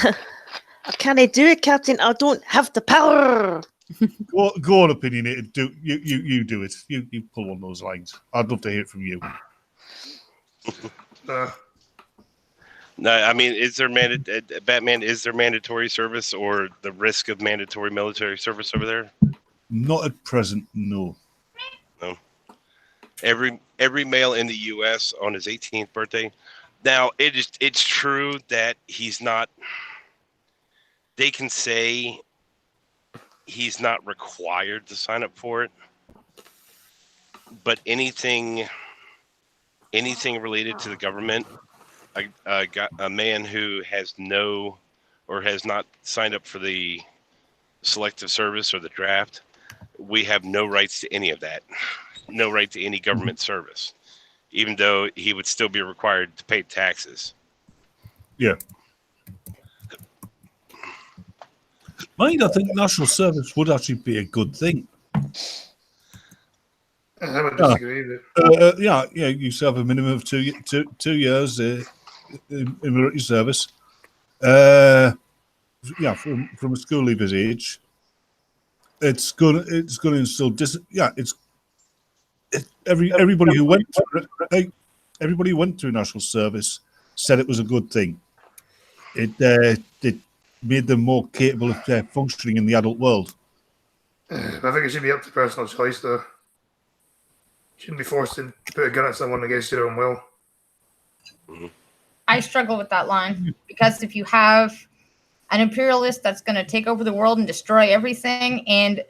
I can't do it, Captain. I don't have the power. Go on, opinionated. You do it. You pull on those lines. I'd love to hear it from you. No, I mean, Batman? Is there mandatory service or the risk of mandatory military service over there? Not at present, no. No. Every male in the U.S. on his 18th birthday. Now, it's true that he's not. They can say he's not required to sign up for it, but anything related to the government, a man who has not signed up for the selective service or the draft, we have no rights to any of that. No right to any government service, even though he would still be required to pay taxes. Yeah. I think national service would actually be a good thing. I would disagree with it. Yeah, you serve a minimum of 2 years in military service. From a school leaver's age, it's going to instill everybody who went through national service said it was a good thing. It made them more capable of functioning in the adult world. I think it should be up to personal choice, though. Shouldn't be forced to put a gun at someone against their own will. I struggle with that line because if you have an imperialist that's going to take over the world and destroy everything, and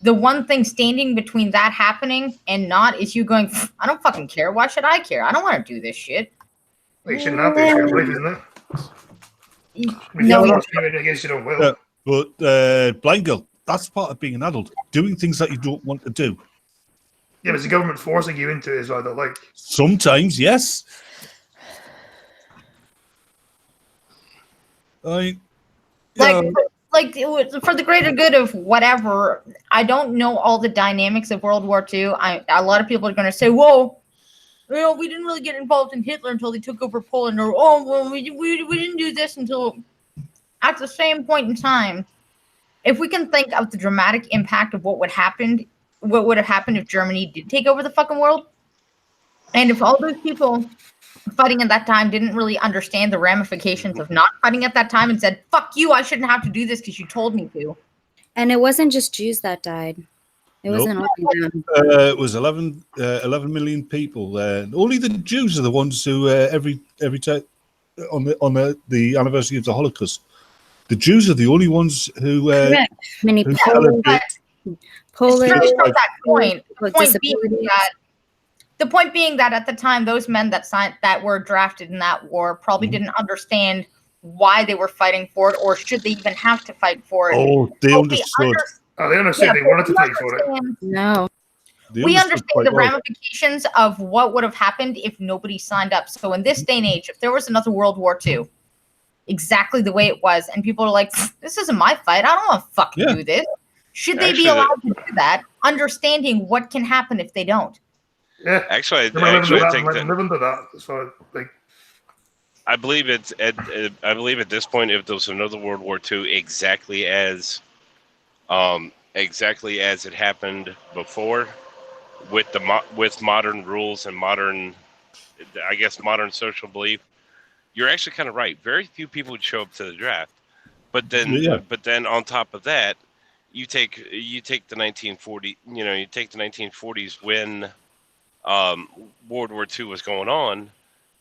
the one thing standing between that happening and not is you going, I don't fucking care. Why should I care? I don't want to do this shit. Well, you shouldn't have to. It's your life, isn't it? No, against your own will. But blind girl, that's part of being an adult. Doing things that you don't want to do. Yeah, but it's the government forcing you into it as well. Like Sometimes, yes. Like for the greater good of whatever. I don't know all the dynamics of World War II. A lot of people are going to say, "Whoa, we didn't really get involved in Hitler until they took over Poland," or we didn't do this until." At the same point in time, if we can think of the dramatic impact of what would have happened if Germany did take over the fucking world, and if all those people fighting at that time didn't really understand the ramifications of not fighting at that time and said, "Fuck you, I shouldn't have to do this because you told me to." And it wasn't just Jews that died. It wasn't only them. It was 11 million people. Only the Jews are the ones who every time on the anniversary of the Holocaust. The Jews are the only ones who. Many Polish. That point. The point being that at the time, those men that were drafted in that war probably didn't understand why they were fighting for it, or should they even have to fight for it. Oh, they understood. They understood. They wanted to fight for it. No. We understand the ramifications of what would have happened if nobody signed up. So in this day and age, if there was another World War II, exactly the way it was, and people are like, "This isn't my fight. I don't want to fucking do this." Should they be allowed to do that, understanding what can happen if they don't? Yeah, actually, I think that. So I believe it's I believe at this point, if there was another World War II, exactly as it happened before, with modern rules and modern social belief, you're actually kind of right. Very few people would show up to the draft, but then on top of that, you take the 1940, you take the 1940s when World War II was going on.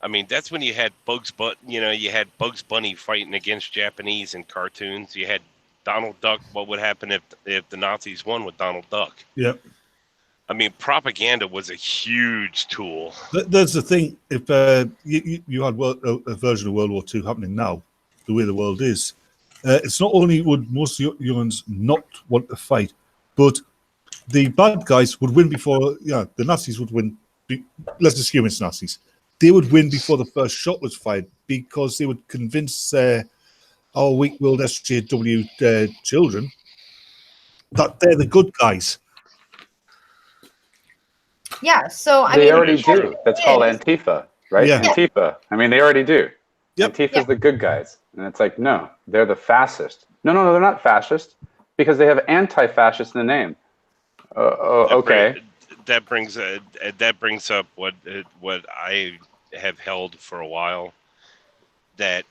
I mean, that's when you had Bugs Bunny fighting against Japanese in cartoons. You had Donald Duck. What would happen if the Nazis won with Donald Duck? Yep. I mean, propaganda was a huge tool. There's the thing. If you had a version of World War II happening now, the way the world is, it's not only would most humans not want to fight, but the bad guys would win before. The Nazis would win. Let's assume it's Nazis. They would win before the first shot was fired because they would convince our weak-willed SJW children that they're the good guys. Yeah, so they already do. That's called Antifa, right? Yeah. Antifa. I mean, they already do. Yep. Antifa's the good guys, and it's like, no, they're the fascist. No, they're not fascist because they have anti-fascist in the name. Okay. That brings up what I have held for a while, that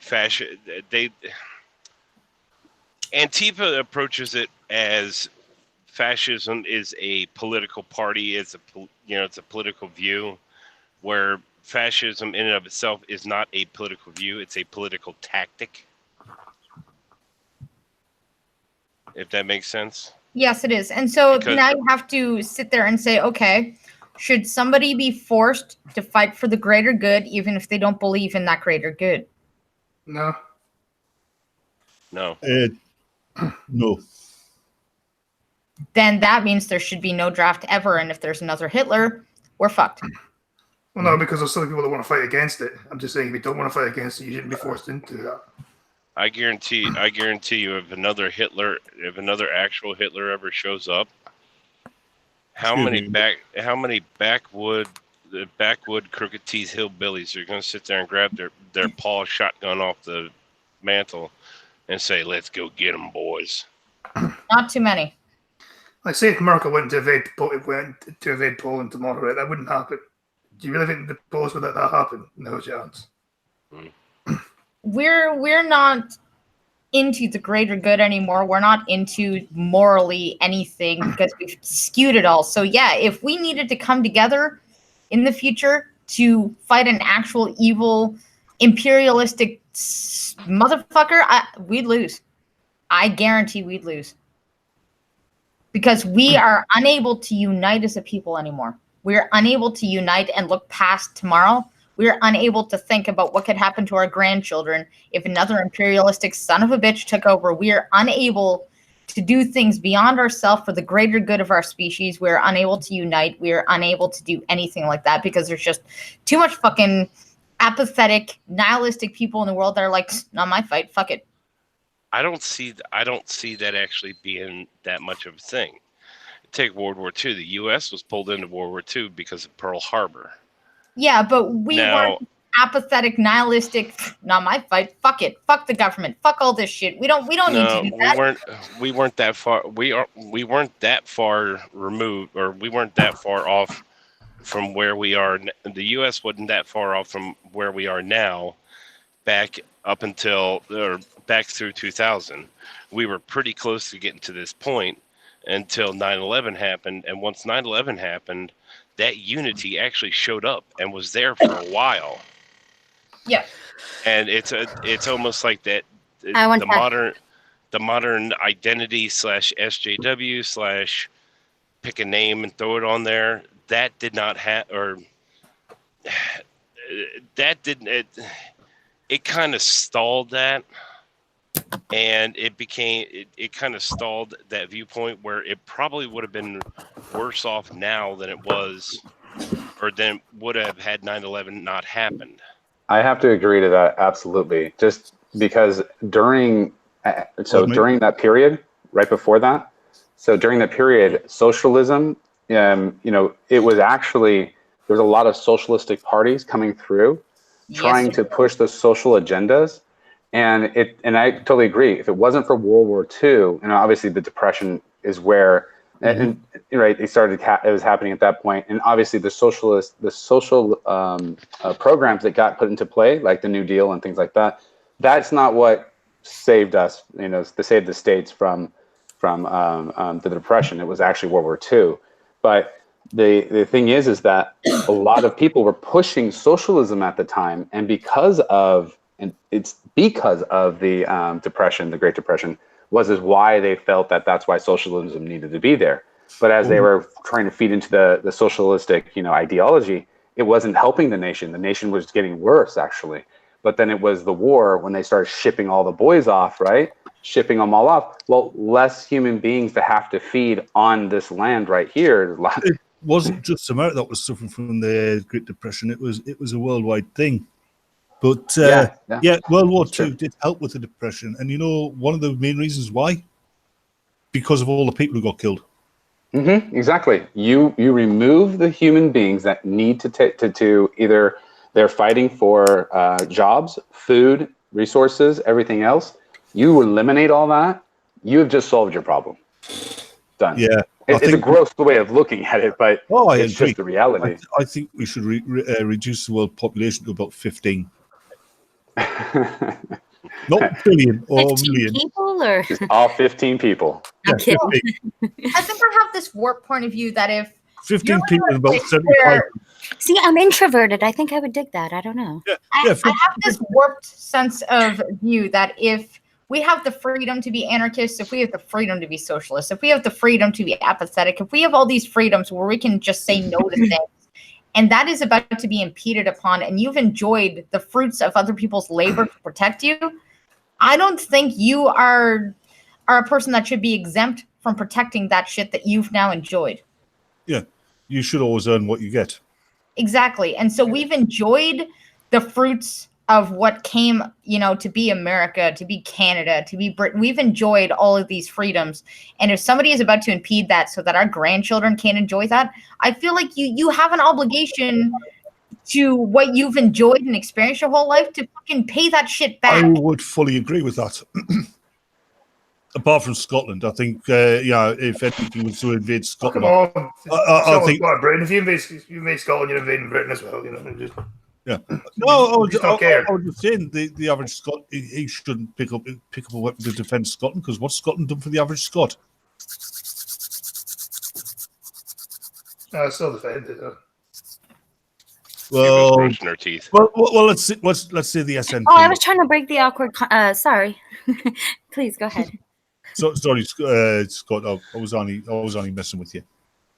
Antifa approaches it as fascism is a political party, it's a political view, where fascism in and of itself is not a political view, it's a political tactic. If that makes sense. Yes, it is. And so now you have to sit there and say, okay, should somebody be forced to fight for the greater good, even if they don't believe in that greater good? No. No. No. Then that means there should be no draft ever. And if there's another Hitler, we're fucked. Well, no, because there's still people that want to fight against it. I'm just saying, if you don't want to fight against it, you shouldn't be forced into that. I guarantee you, if another actual Hitler ever shows up, how many backwood Crooked Teeth hillbillies are going to sit there and grab their paw shotgun off the mantle and say, "Let's go get them, boys"? Not too many. Like, say if Merkel went to evade Poland tomorrow, that wouldn't happen. Do you really think the Poles would let that happen? No chance. We're not into the greater good anymore. We're not into morally anything because we've skewed it all. So yeah, if we needed to come together in the future to fight an actual evil imperialistic motherfucker, we'd lose. I guarantee we'd lose. Because we are unable to unite as a people anymore. We're unable to unite and look past tomorrow. We're unable to think about what could happen to our grandchildren if another imperialistic son of a bitch took over. We are unable to do things beyond ourselves for the greater good of our species. We're unable to unite. We're unable to do anything like that because there's just too much fucking apathetic, nihilistic people in the world that are like, not my fight, fuck it. I don't see that actually being that much of a thing. Take World War II. The U.S. was pulled into World War II because of Pearl Harbor. Yeah, but we weren't apathetic, nihilistic. Not my fight. Fuck it. Fuck the government. Fuck all this shit. We don't need to do that. We weren't that far. We weren't that far removed, or we weren't that far off from where we are. The U.S. wasn't that far off from where we are now. Back through 2000, we were pretty close to getting to this point until 9/11 happened. And once 9/11 happened, that unity actually showed up and was there for a while. Yeah. And it's almost like that. The modern identity / SJW / pick a name and throw it on there. That did not have, or that didn't. It kind of stalled that, and it kind of stalled that viewpoint where it probably would have been worse off now than it was, or than would have had 9/11 not happened. I have to agree to that, absolutely. Just because during that period, right before that, during that period, socialism, it was actually, there was a lot of socialistic parties coming through, trying to push the social agendas. And I totally agree. If it wasn't for World War II, and obviously the Depression is where, and right, it was happening at that point. And obviously the social programs that got put into play, like the New Deal and things like that, that's not what saved us, to save the states from the Depression. It was actually World War II. But the thing is that a lot of people were pushing socialism at the time, and it's because of the Depression, the Great Depression, is why they felt that that's why socialism needed to be there. But as they were trying to feed into the socialistic, ideology, it wasn't helping the nation. The nation was getting worse, actually. But then it was the war when they started shipping all the boys off, right? Shipping them all off. Well, less human beings to have to feed on this land right here. It wasn't just America that was suffering from the Great Depression. It was a worldwide thing. But World War II did help with the Depression. And one of the main reasons why? Because of all the people who got killed. Mm-hmm, exactly. You remove the human beings that need to either they're fighting for jobs, food, resources, everything else. You eliminate all that, you have just solved your problem. Done. Yeah. It's a gross way of looking at it, but it's just the reality. I think we should reduce the world population to about 15. Not billion or 15 million. people or just all 15 people. Yeah, I think I have this warped point of view that if 15 people and about 75. See, I'm introverted. I think I would dig that. I don't know. I have this warped sense of view that if we have the freedom to be anarchists, if we have the freedom to be socialists, if we have the freedom to be apathetic, if we have all these freedoms where we can just say no to things, and that is about to be impeded upon, and you've enjoyed the fruits of other people's labor to protect you, I don't think you are a person that should be exempt from protecting that shit that you've now enjoyed. Yeah, you should always earn what you get. Exactly. And so we've enjoyed the fruits of what came, to be America, to be Canada, to be Britain. We've enjoyed all of these freedoms. And if somebody is about to impede that so that our grandchildren can't enjoy that, I feel like you have an obligation to what you've enjoyed and experienced your whole life to fucking pay that shit back. I would fully agree with that. Apart from Scotland, I think, if anything was to invade Scotland, I think Britain. If you invade Scotland, you're invading Britain as well. Yeah. No, I was just saying the average Scot, he shouldn't pick up a weapon to defend Scotland, because what's Scotland done for the average Scot? I still defend it. Well, brushing her teeth. Well, let's see the SNP. Oh, I was trying to break the awkward. Sorry. Please go ahead. So sorry, Scott. I was only messing with you.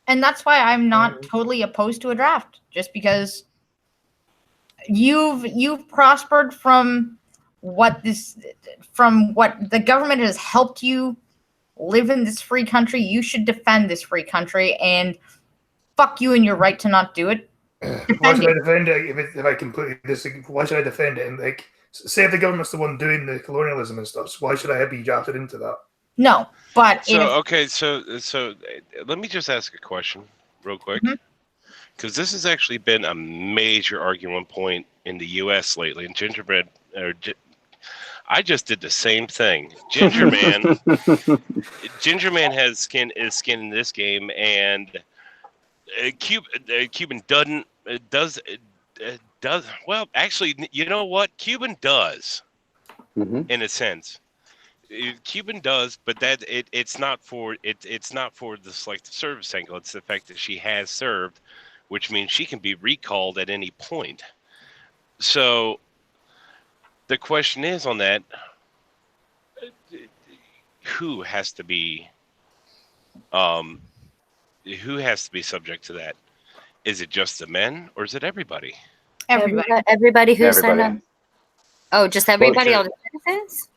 And that's why I'm not totally opposed to a draft, just because you've prospered from what the government has helped you live in this free country. You should defend this free country, and fuck you and your right to not do it. Why should I defend it if I completely disagree? Why should I defend it? And say if the government's the one doing the colonialism and stuff, so why should I be drafted into that? No, but so let me just ask a question real quick, because this has actually been a major argument point in the U.S. lately. And I just did the same thing. Ginger Man has skin in this game, and Cuban does well. Actually, you know what? Cuban does, in a sense. Cuban does, but that it's not for the selective service angle. It's the fact that she has served, which means she can be recalled at any point. So the question is on that: who has to be subject to that? Is it just the men, or is it everybody? Everybody who signed up. Oh, just everybody, all the citizens?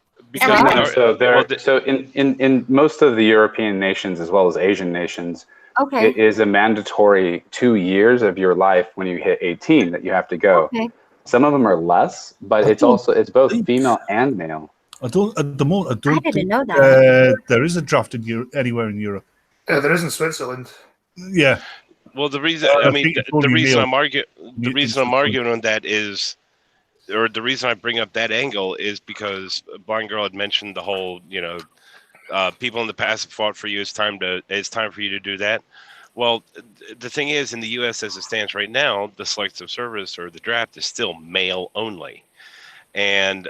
So in most of the European nations, as well as Asian nations, it is a mandatory 2 years of your life when you hit 18 that you have to go. Some of them are less, but it's both female and male. I don't at the moment. I didn't know that. There is a draft in anywhere in Europe. There is in Switzerland. Yeah. Well, the reason the reason I'm arguing on that is, or the reason I bring up that angle is because Blind Girl had mentioned the whole, people in the past have fought for you. It's time for you to do that. Well, the thing is, in the U.S. as it stands right now, the selective service or the draft is still male only, and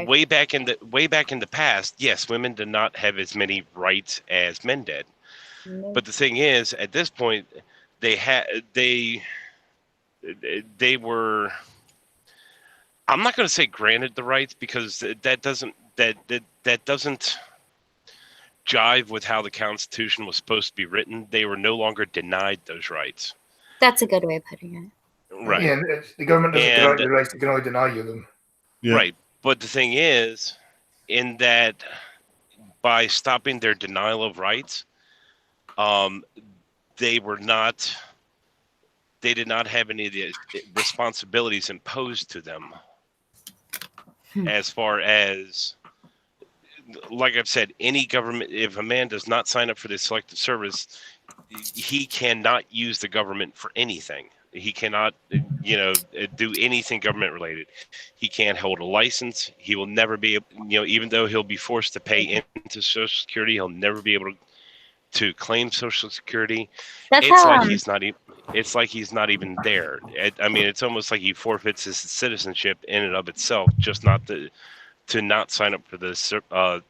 way back in the past, yes, women did not have as many rights as men did. Mm-hmm. But the thing is, at this point, they were. I'm not going to say granted the rights because that doesn't jive with how the Constitution was supposed to be written. They were no longer denied those rights. That's a good way of putting it. Right. Yeah, the government doesn't grant the rights; they can only deny you them. Yeah. Right. But the thing is, in that by stopping their denial of rights, they did not have any of the responsibilities imposed to them. As far as, like I've said, any government, if a man does not sign up for the selective service, he cannot use the government for anything. He cannot, do anything government related. He can't hold a license. He will never be, even though he'll be forced to pay into Social Security, he'll never be able to claim Social Security. It's like he's not even there. It's almost like he forfeits his citizenship in and of itself, just not to not sign up for the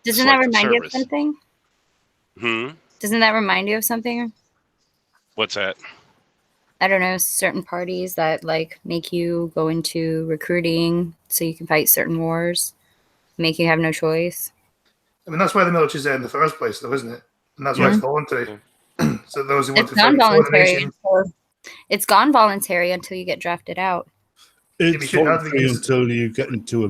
Doesn't that remind you of something? Doesn't that remind you of something? What's that? I don't know, certain parties that make you go into recruiting so you can fight certain wars, make you have no choice. That's why the military's there in the first place, though, isn't it? And that's why it's voluntary. So those who want to fight for the nation. It's gone voluntary until you get drafted out. It's voluntary until you get into a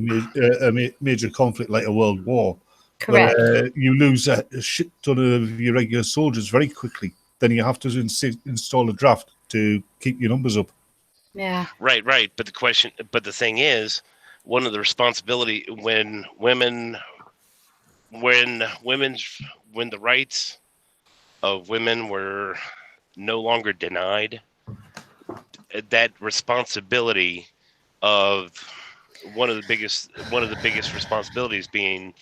major conflict like a world war. Correct. Where you lose a shit ton of your regular soldiers very quickly. Then you have to install a draft to keep your numbers up. Yeah. Right. But the thing is, one of the responsibility when the rights of women were no longer denied, that responsibility of one of the biggest responsibilities being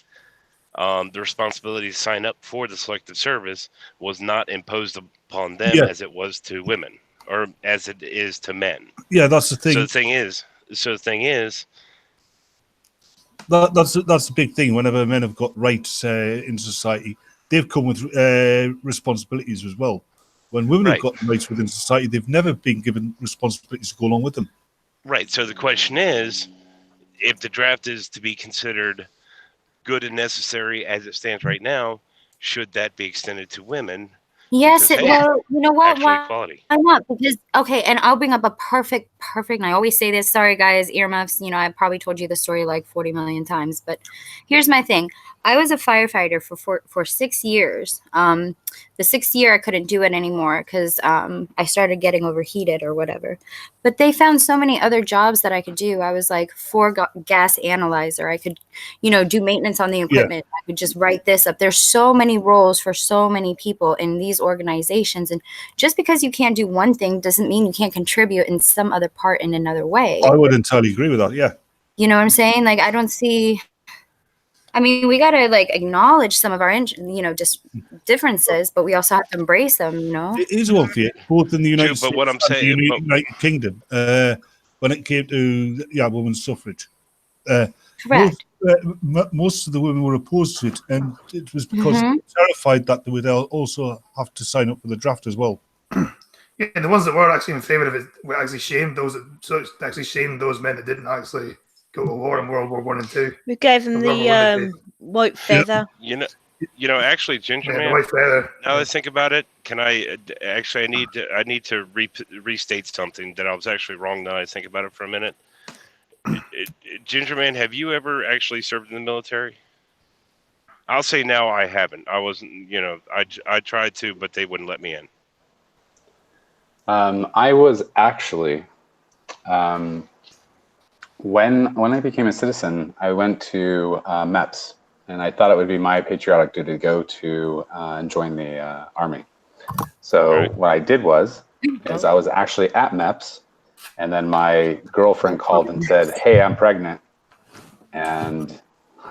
the responsibility to sign up for the selective service was not imposed upon them as it was to women, or as it is to men. Yeah, that's the thing. So the thing is, that's the big thing. Whenever men have got rights in society, they've come with responsibilities as well. When women have got rights within society, they've never been given responsibilities to go along with them. Right. So the question is, if the draft is to be considered good and necessary as it stands right now, should that be extended to women? Yes, well, you know what? Why not? Because, and I'll bring up a perfect, and I always say this, sorry guys, earmuffs, I probably told you the story like 40 million times, but here's my thing. I was a firefighter for 6 years. The 6th year I couldn't do it anymore because I started getting overheated or whatever. But they found so many other jobs that I could do. I was like gas analyzer. I could, do maintenance on the equipment. Yeah. I could just write this up. There's so many roles for so many people in these organizations. And just because you can't do one thing doesn't mean you can't contribute in some other part in another way. I would entirely agree with that. Yeah. You know what I'm saying? I don't see... we got to acknowledge some of our, just differences, but we also have to embrace them, It is one for you, both in the United States what I'm saying, and the United Kingdom, when it came to women's suffrage. Correct. Most of the women were opposed to it, and it was because they were terrified that they would also have to sign up for the draft as well. Yeah, and the ones that were actually in favour of it were actually shamed those men that didn't actually go to war in World War I and II. We gave them the white feather. Actually, Ginger Man. White feather. Now that I think about it, I need to restate something that I was actually wrong. Now I think about it for a minute. Ginger Man, have you ever actually served in the military? I'll say now I haven't. I wasn't. I tried to, but they wouldn't let me in. I was actually, when I became a citizen, I went to MEPS, and I thought it would be my patriotic duty to go to and join the army. So what I did is I was actually at MEPS, and then my girlfriend called and said, "Hey, I'm pregnant," and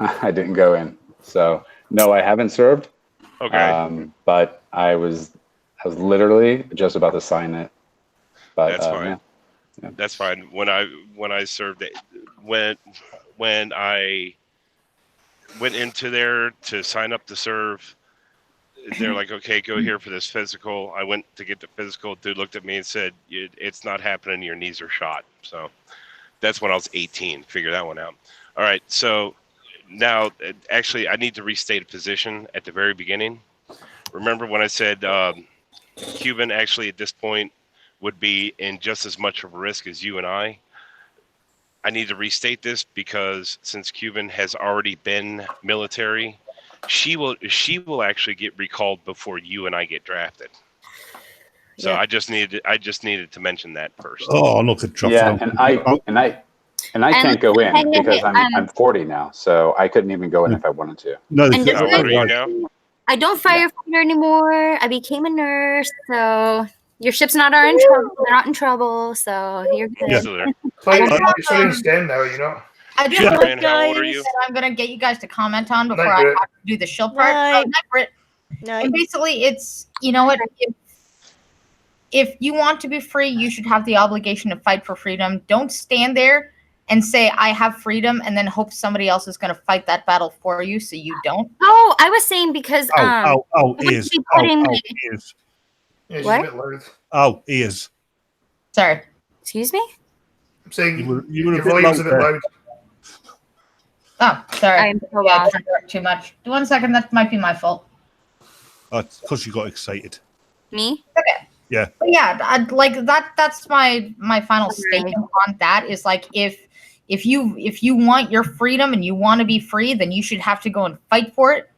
I didn't go in. So no, I haven't served. Okay. But I was literally just about to sign it. But that's fine. Yeah. That's fine. When I served, when I went into there to sign up to serve, they're like, "Okay, go here for this physical." I went to get the physical. Dude looked at me and said, "It's not happening. Your knees are shot." So that's when I was 18. Figure that one out. All right. So now, actually, I need to restate a position at the very beginning. Remember when I said Cuban actually at this point would be in just as much of a risk as you and I? I need to restate this because since Cuban has already been military, she will actually get recalled before you and I get drafted. So yeah. I just needed to mention that first. Oh, look at Josh. Yeah, and I can't go in because I'm 40 now, so I couldn't even go in if I wanted to. No, how old are you now? I don't firefighter anymore. I became a nurse, so your ships not are in trouble. They're not in trouble, so you're good. Yeah. You're still in STEM now, you know. I do have one how old are you? that I'm gonna get you guys to comment on before I have to do the shield part. No. And basically, it's, you know what? If you want to be free, you should have the obligation to fight for freedom. Don't stand there and say, "I have freedom," and then hope somebody else is going to fight that battle for you so you don't. Oh, I was saying because ears. Yeah, what? Ears. Sorry. Excuse me? I'm saying you were your volume's a bit loud. Oh, sorry. I'm so lost. Too much. 1 second. That might be my fault. That's because you got excited. Me? Okay. Yeah. But yeah, like that. That's my final statement on that. Is like if you want your freedom and you want to be free, then you should have to go and fight for it.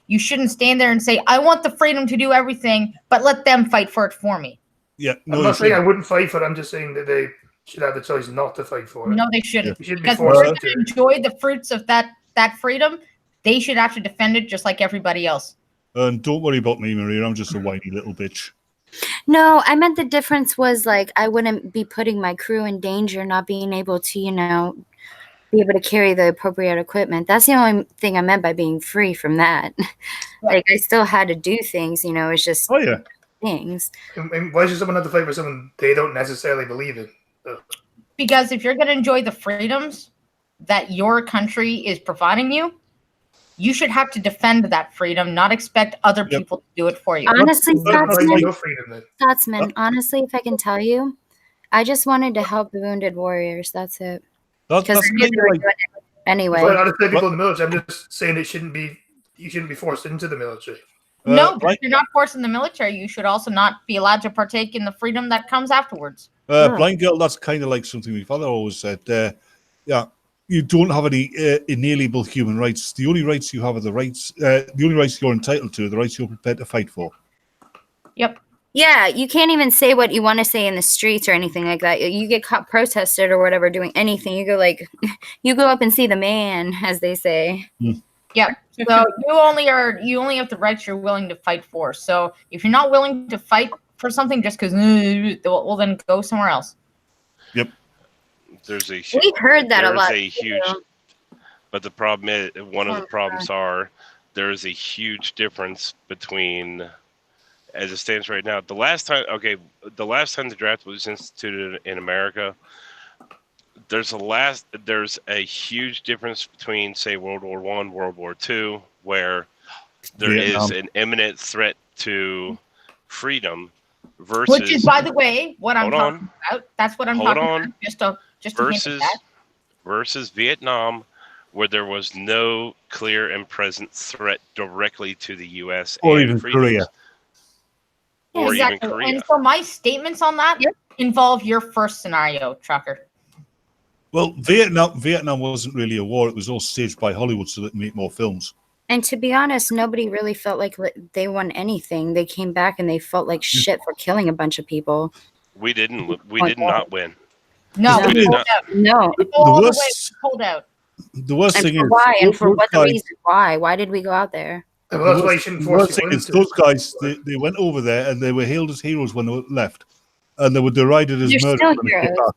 You shouldn't stand there and say, "I want the freedom to do everything," but let them fight for it for me. Yeah. No, I'm not saying I wouldn't fight for it. I'm just saying that they should have the choice not to fight for it. No, they shouldn't. You should because be forced to enjoy the fruits of that freedom, they should have to defend it just like everybody else. And don't worry about me, Maria. I'm just a whiny little bitch. No, I meant the difference was like I wouldn't be putting my crew in danger, not being able to, be able to carry the appropriate equipment. That's the only thing I meant by being free from that. Yeah. Like I still had to do things, it's just things. And why should someone have to fight for someone they don't necessarily believe in? Because if you're going to enjoy the freedoms that your country is providing you, you should have to defend that freedom, not expect other people to do it for you. Honestly, Scotsman, honestly, if I can tell you, I just wanted to help the wounded warriors. That's it. Because anyway. Well, I say people in the military. I'm just saying you shouldn't be forced into the military. No, but if you're not forced in the military, you should also not be allowed to partake in the freedom that comes afterwards. Blind girl, that's kind of like something my father always said. You don't have any inalienable human rights. The only rights you have are the only rights you're entitled to are the rights you're prepared to fight for. Yep. Yeah, you can't even say what you want to say in the streets or anything like that. You get caught protested or whatever doing anything. You go up and see the man, as they say. Yeah. So you only have the rights you're willing to fight for. So if you're not willing to fight for something just because, well, then go somewhere else. Yep. We've heard that a lot. But the problem is, one of the problems there is a huge difference between, as it stands right now, the last time the draft was instituted in America, there's a huge difference between, say, World War I, World War II, where there is an imminent threat to freedom versus, which is, by the way, what I'm talking about. That's what I'm talking about. Just versus Vietnam, where there was no clear and present threat directly to the U.S. or even Korea. Or even Korea. And so my statements on that involve your first scenario, Trucker. Well, Vietnam wasn't really a war. It was all staged by Hollywood so they could make more films. And to be honest, nobody really felt like they won anything. They came back and they felt like shit for killing a bunch of people. We didn't. We did not win. No, We we did pulled not. out. No. We go all the way. We pulled out. The worst And thing for is why? And for those what the guys- reason? Why? Why did we go out there? Well, The that's why you worst, shouldn't the force worst thing people is into those guys, they went over there and they were hailed as heroes when they left. And they were derided as They're murderers still when they came heroes. back.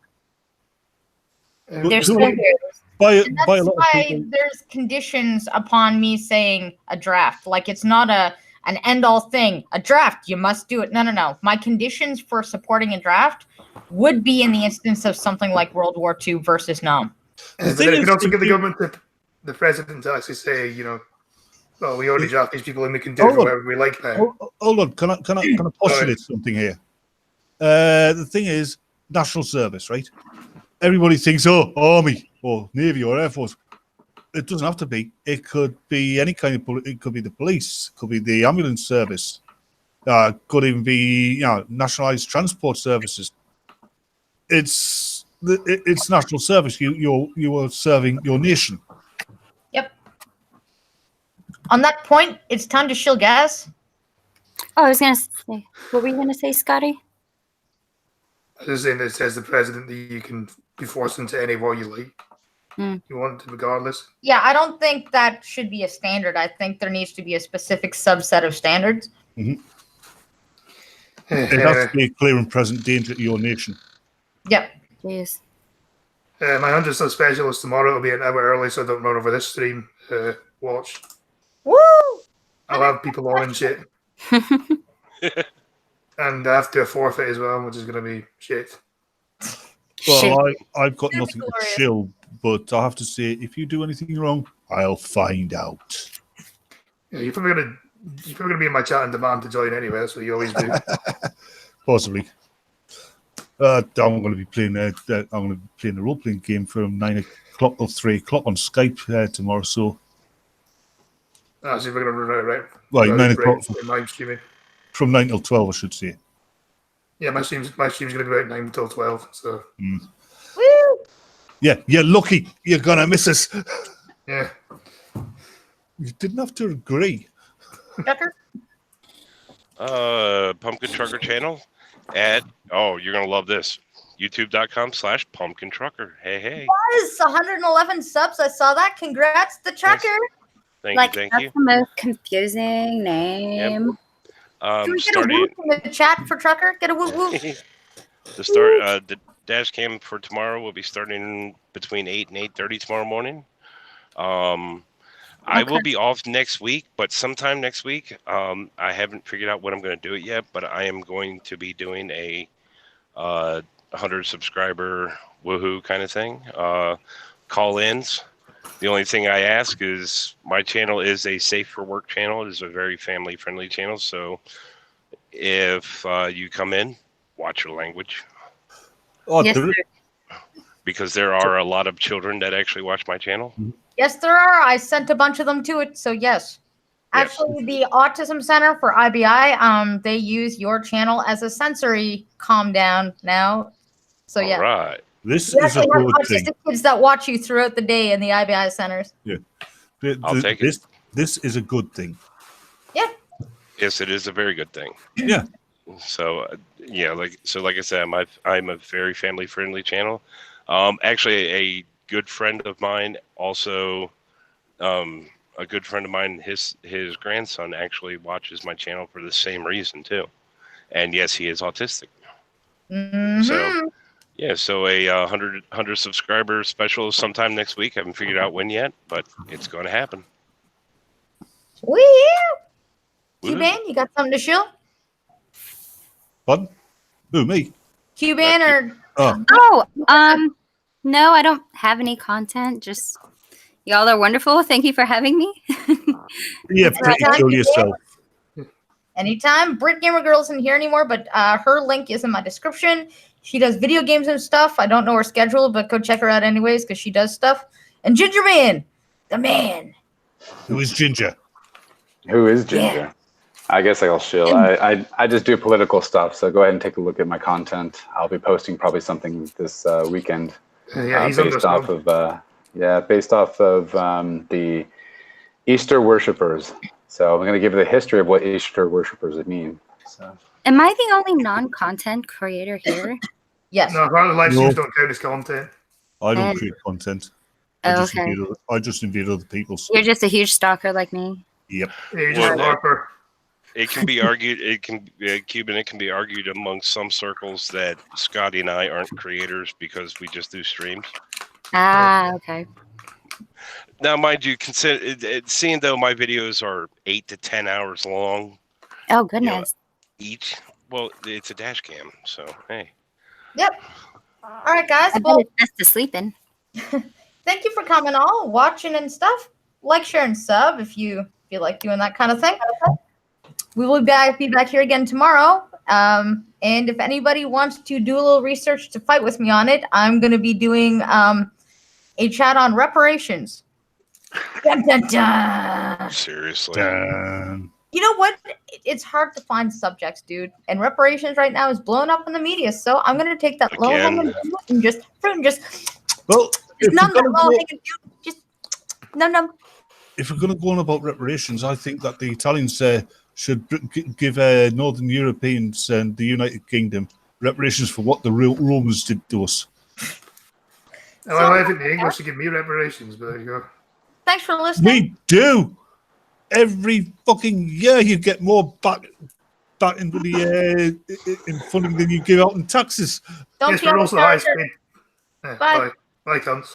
They're But still by- heroes. By And a that's lot of why people, there's conditions upon me saying a draft. Like, it's not an end-all thing. A draft, you must do it. No. My conditions for supporting a draft would be in the instance of something like World War II versus Nam. But then it could also give the government, the president, to actually say, well, we already draft these people and we can do whatever we like now. Hold on, can I postulate something here? The thing is, national service, right? Everybody thinks, oh, army or navy or air force. It doesn't have to be. It could be any kind of. It could be the police. Could be the ambulance service. Could even be nationalized transport services. It's national service. You are serving your nation. Yep. On that point, it's time to shill gas. Oh, I was gonna say. What were you gonna say, Scotty? I was saying that it says the president that you can be forced into any war you like. You want to, regardless. Yeah, I don't think that should be a standard. I think there needs to be a specific subset of standards. Mm-hmm. It has to be a clear and present danger to your nation. Yep. Jeez. My 100 special is tomorrow. It'll be an hour early, so don't run over this stream. Watch. Woo! I'll have people on and shit. And I have to do a forfeit as well, which is going to be shit. Well, I've got nothing to shill, but I have to say, if you do anything wrong, I'll find out. Yeah, you're probably gonna be in my chat and demand to join anyway. That's what you always do. Possibly. I'm going to be playing. I'm going to be playing a role-playing game from 9 o'clock or 3 o'clock on Skype tomorrow. So. So we're going to run out, right? Right, 9 o'clock. From 9 till 12, I should say. Yeah, my stream's going to be about 9 till 12. So. Woo! Yeah, you're lucky. You're going to miss us. Yeah. You didn't have to agree. Tucker? Pumpkin Trucker channel at, you're going to love this. YouTube.com/Pumpkin Trucker. Hey. Was 111 subs. I saw that. Congrats, the trucker. Thank you. That's the most confusing name. Yep. Can we get a whoop in the chat for trucker? Get a whoop whoop. The dash cam for tomorrow will be starting between 8 and 8:30 tomorrow morning. I will be off next week, but sometime next week, I haven't figured out when I'm going to do it yet, but I am going to be doing a 100 subscriber woohoo kind of thing. Call-ins. The only thing I ask is my channel is a safe for work channel. It is a very family-friendly channel, so if you come in, watch your language. Yes, sir. Because there are a lot of children that actually watch my channel. Yes, there are. I sent a bunch of them to it, so yes. Actually, the Autism Center for IBI, they use your channel as a sensory calm down now. So yeah. All right. This you is a good thing. autistic kids that watch you throughout the day in the IBI centers. Yeah. I'll take it. This is a good thing. Yeah. Yes, it is a very good thing. Yeah. So like I said, I'm a very family friendly channel. Actually, a good friend of mine also, a good friend of mine, his grandson actually watches my channel for the same reason too. And yes, he is autistic. Mm-hmm. So a 100 subscriber special sometime next week. I haven't figured out when yet, but it's going to happen. Woo! Q-Man, you got something to show? What? Who, me? Q-Man or... No, I don't have any content. Just y'all are wonderful. Thank you for having me. Yeah, pretty cool yourself. Anytime. Brit Gamer Girl isn't here anymore, but her link is in my description. She does video games and stuff. I don't know her schedule, but go check her out anyways because she does stuff. And Ginger Man, the man. Who is Ginger? Who is Ginger? Yeah. I guess I'll shill. I just do political stuff, so go ahead and take a look at my content. I'll be posting probably something this weekend. Based off of the Easter worshippers. So I'm going to give you the history of what Easter worshippers mean. So. Am I the only non-content creator here? Yes. No, apparently live streams don't count as content. I don't create content. I just invade other people's. You're just a huge stalker like me. Yep. Yeah, you're just a LARPer. It can be argued. Cuban. It can be argued among some circles that Scotty and I aren't creators because we just do streams. Ah, okay. Now, mind you, seeing though my videos are 8 to 10 hours long. Oh goodness. Each. Well, it's a dash cam, so hey. Yep. All right, guys. I bet it's best to sleep in. Thank you for coming on, watching and stuff. Like, share, and sub if you feel like doing that kind of thing. We will be back here again tomorrow. And if anybody wants to do a little research to fight with me on it, I'm going to be doing a chat on reparations. Dun, dun, dun. Seriously. You know what? It's hard to find subjects, dude. And reparations right now is blowing up in the media. So I'm going to take that low hanging fruit and just well, numb that low hanging fruit. Just numb. If we're going to go on about reparations, I think that the Italians should give Northern Europeans and the United Kingdom reparations for what the Romans did to us. Well, I think the English should give me reparations, but there you go. Thanks for listening. We do. Every fucking year you get more back into the in funding than you give out in taxes. Yes, we're also high speed. Bye. Bye, cunts.